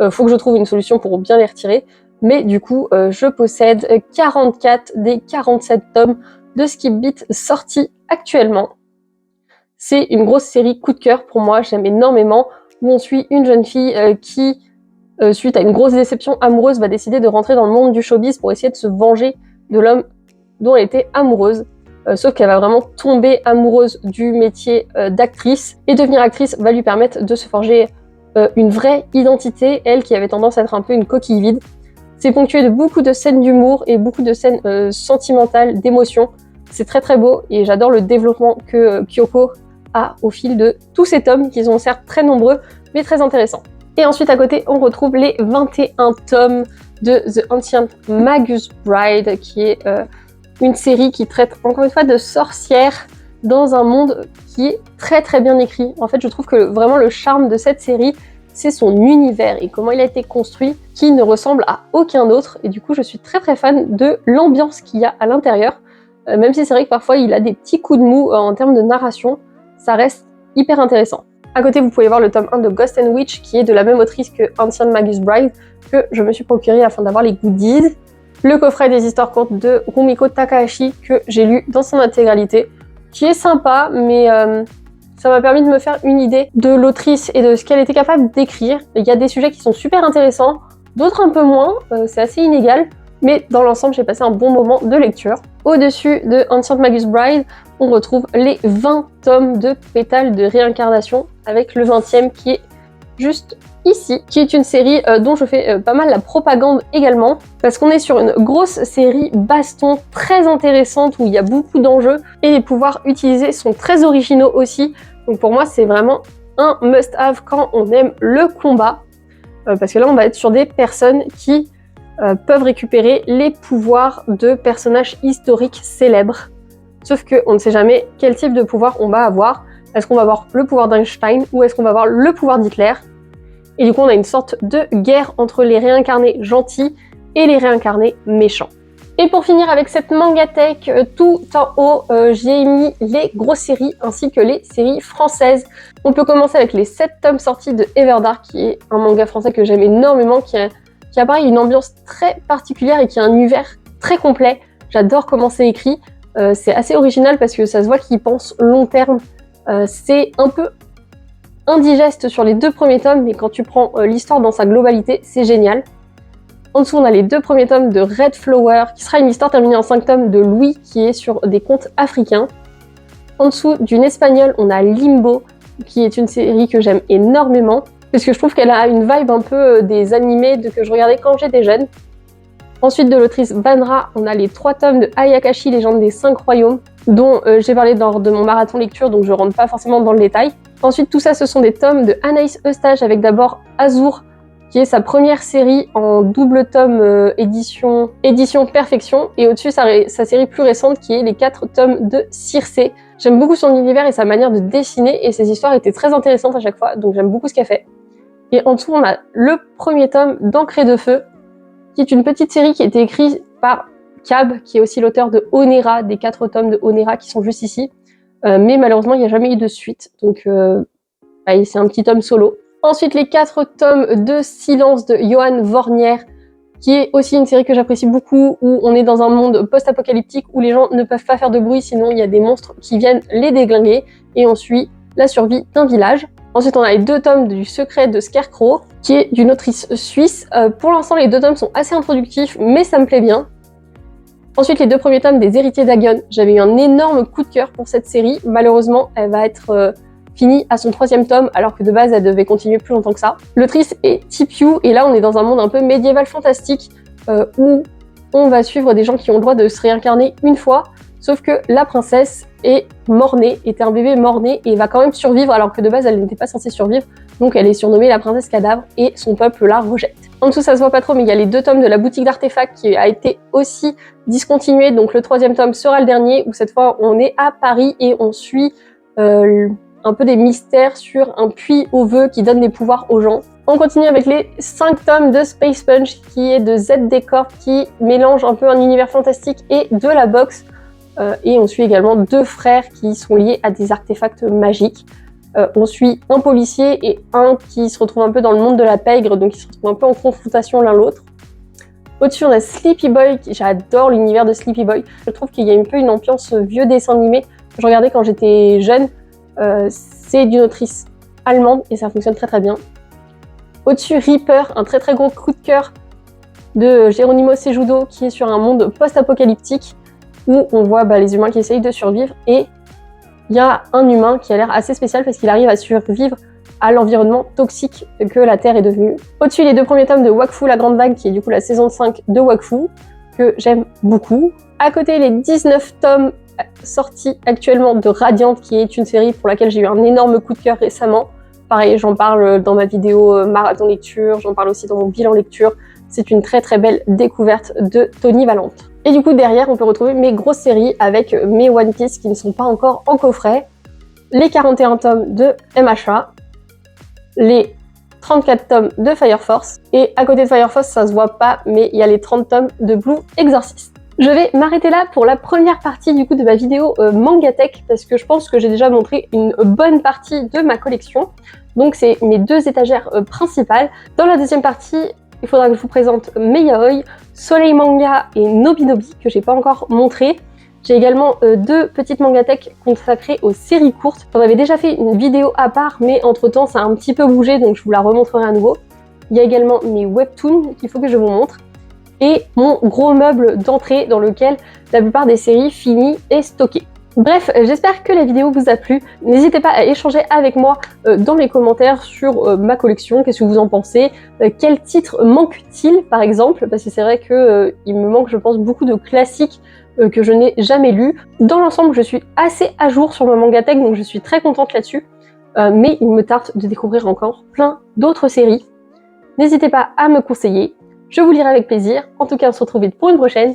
Faut que je trouve une solution pour bien les retirer. Mais du coup, je possède 44 des 47 tomes de Skip Beat sortis actuellement. C'est une grosse série coup de cœur pour moi, j'aime énormément. où on suit une jeune fille qui, suite à une grosse déception amoureuse, va décider de rentrer dans le monde du showbiz pour essayer de se venger de l'homme dont elle était amoureuse. Sauf qu'elle va vraiment tomber amoureuse du métier d'actrice, et devenir actrice va lui permettre de se forger une vraie identité, elle qui avait tendance à être un peu une coquille vide. C'est ponctué de beaucoup de scènes d'humour et beaucoup de scènes sentimentales, d'émotions. C'est très très beau et j'adore le développement que Kyoko a au fil de tous ces tomes, qui sont certes très nombreux, mais très intéressants. Et ensuite à côté, on retrouve les 21 tomes de The Ancient Magus Bride, qui est une série qui traite encore une fois de sorcières dans un monde qui est très très bien écrit. En fait, je trouve que vraiment le charme de cette série, c'est son univers et comment il a été construit, qui ne ressemble à aucun autre. Et du coup, je suis très très fan de l'ambiance qu'il y a à l'intérieur. Même si c'est vrai que parfois il a des petits coups de mou en termes de narration, ça reste hyper intéressant. À côté, vous pouvez voir le tome 1 de Ghost and Witch, qui est de la même autrice que Ancient Magus Bride, que je me suis procuré afin d'avoir les goodies. Le coffret des histoires courtes de Rumiko Takahashi, que j'ai lu dans son intégralité, qui est sympa, mais ça m'a permis de me faire une idée de l'autrice et de ce qu'elle était capable d'écrire. Il y a des sujets qui sont super intéressants, d'autres un peu moins, c'est assez inégal, mais dans l'ensemble, j'ai passé un bon moment de lecture. Au-dessus de Ancient Magus Bride, on retrouve les 20 tomes de Pétales de réincarnation, avec le 20e qui est juste ici, qui est une série dont je fais pas mal la propagande également, parce qu'on est sur une grosse série baston très intéressante où il y a beaucoup d'enjeux et les pouvoirs utilisés sont très originaux aussi. Donc pour moi, c'est vraiment un must-have quand on aime le combat, parce que là, on va être sur des personnes qui peuvent récupérer les pouvoirs de personnages historiques célèbres. Sauf qu'on ne sait jamais quel type de pouvoir on va avoir. Est-ce qu'on va avoir le pouvoir d'Einstein ou est-ce qu'on va avoir le pouvoir d'Hitler? Et du coup, on a une sorte de guerre entre les réincarnés gentils et les réincarnés méchants. Et pour finir avec cette mangatech, tout en haut, j'ai mis les grosses séries ainsi que les séries françaises. On peut commencer avec les 7 tomes sortis de Everdark, qui est un manga français que j'aime énormément, qui a pareil une ambiance très particulière et qui a un univers très complet. J'adore comment c'est écrit. C'est assez original parce que ça se voit qu'ils pensent long terme. C'est un peu indigeste sur les 2 premiers tomes, mais quand tu prends l'histoire dans sa globalité, c'est génial. En dessous, on a les 2 premiers tomes de Red Flower, qui sera une histoire terminée en 5 tomes de Louis, qui est sur des contes africains. En dessous, d'une espagnole, on a Limbo, qui est une série que j'aime énormément, parce que je trouve qu'elle a une vibe un peu des animés que je regardais quand j'étais jeune. Ensuite, de l'autrice Banra, on a les 3 tomes de Ayakashi, Légende des 5 royaumes, dont j'ai parlé lors de mon marathon lecture, donc je rentre pas forcément dans le détail. Ensuite, tout ça, ce sont des tomes de Anaïs Eustache, avec d'abord Azur, qui est sa première série en double tome édition Perfection, et au-dessus, sa série plus récente, qui est les 4 tomes de Circé. J'aime beaucoup son univers et sa manière de dessiner, et ses histoires étaient très intéressantes à chaque fois, donc j'aime beaucoup ce qu'elle fait. Et en dessous, on a le premier tome d'Encre de Feu, qui est une petite série qui a été écrite par Cab, qui est aussi l'auteur de Onera, des 4 tomes de Onera qui sont juste ici. Mais malheureusement, il n'y a jamais eu de suite, donc c'est un petit tome solo. Ensuite, les 4 tomes de Silence de Johan Vornier, qui est aussi une série que j'apprécie beaucoup, où on est dans un monde post-apocalyptique où les gens ne peuvent pas faire de bruit, sinon il y a des monstres qui viennent les déglinguer, et on suit la survie d'un village. Ensuite, on a les 2 tomes du Secret de Scarecrow, qui est d'une autrice suisse. Pour l'instant, les 2 tomes sont assez introductifs, mais ça me plaît bien. Ensuite, les 2 premiers tomes des Héritiers d'Agon. J'avais eu un énorme coup de cœur pour cette série. Malheureusement, elle va être finie à son 3e tome, alors que de base, elle devait continuer plus longtemps que ça. L'autrice est Tipiu, et là, on est dans un monde un peu médiéval fantastique, où on va suivre des gens qui ont le droit de se réincarner une fois, sauf que la princesse est mort-née, était un bébé mort-né, et va quand même survivre, alors que de base, elle n'était pas censée survivre. Donc elle est surnommée la princesse cadavre, et son peuple la rejette. En dessous, ça se voit pas trop, mais il y a les 2 tomes de la boutique d'artefacts qui a été aussi discontinué, donc le 3e tome sera le dernier, où cette fois on est à Paris et on suit un peu des mystères sur un puits au vœu qui donne des pouvoirs aux gens. On continue avec les 5 tomes de Space Punch, qui est de ZD Corp, qui mélange un peu un univers fantastique et de la boxe. Et on suit également 2 frères qui sont liés à des artefacts magiques. On suit un policier et un qui se retrouve un peu dans le monde de la pègre, donc ils se retrouvent un peu en confrontation l'un l'autre. Au-dessus, on a Sleepy Boy, j'adore l'univers de Sleepy Boy. Je trouve qu'il y a un peu une ambiance vieux dessin animé. Je regardais quand j'étais jeune, c'est d'une autrice allemande et ça fonctionne très très bien. Au-dessus, Reaper, un très très gros coup de cœur de Geronimo Cejudo qui est sur un monde post-apocalyptique où on voit les humains qui essayent de survivre et il y a un humain qui a l'air assez spécial parce qu'il arrive à survivre à l'environnement toxique que la Terre est devenue. Au-dessus, les 2 premiers tomes de Wakfu la Grande Vague qui est du coup la saison 5 de Wakfu que j'aime beaucoup. À côté, les 19 tomes sortis actuellement de Radiant qui est une série pour laquelle j'ai eu un énorme coup de cœur récemment. Pareil, j'en parle dans ma vidéo marathon lecture, j'en parle aussi dans mon bilan lecture. C'est une très très belle découverte de Tony Valente. Et du coup, derrière, on peut retrouver mes grosses séries avec mes One Piece qui ne sont pas encore en coffret, les 41 tomes de MHA, les 34 tomes de Fire Force, et à côté de Fire Force, ça se voit pas, mais il y a les 30 tomes de Blue Exorcist. Je vais m'arrêter là pour la première partie du coup de ma vidéo Mangatech parce que je pense que j'ai déjà montré une bonne partie de ma collection. Donc c'est mes 2 étagères principales. Dans la deuxième partie, il faudra que je vous présente Meyoi, Soleil Manga et Nobinobi que j'ai pas encore montré. J'ai également 2 petites Mangatech consacrées aux séries courtes. J'en avais déjà fait une vidéo à part, mais entre temps ça a un petit peu bougé, donc je vous la remontrerai à nouveau. Il y a également mes webtoons qu'il faut que je vous montre. Et mon gros meuble d'entrée dans lequel la plupart des séries finissent et stockées. Bref, j'espère que la vidéo vous a plu. N'hésitez pas à échanger avec moi dans les commentaires sur ma collection, qu'est-ce que vous en pensez, quel titre manque-t-il par exemple, parce que c'est vrai que il me manque je pense beaucoup de classiques que je n'ai jamais lus. Dans l'ensemble, je suis assez à jour sur ma Mangatech, donc je suis très contente là-dessus, mais il me tarde de découvrir encore plein d'autres séries. N'hésitez pas à me conseiller. Je vous lirai avec plaisir. En tout cas, on se retrouve vite pour une prochaine.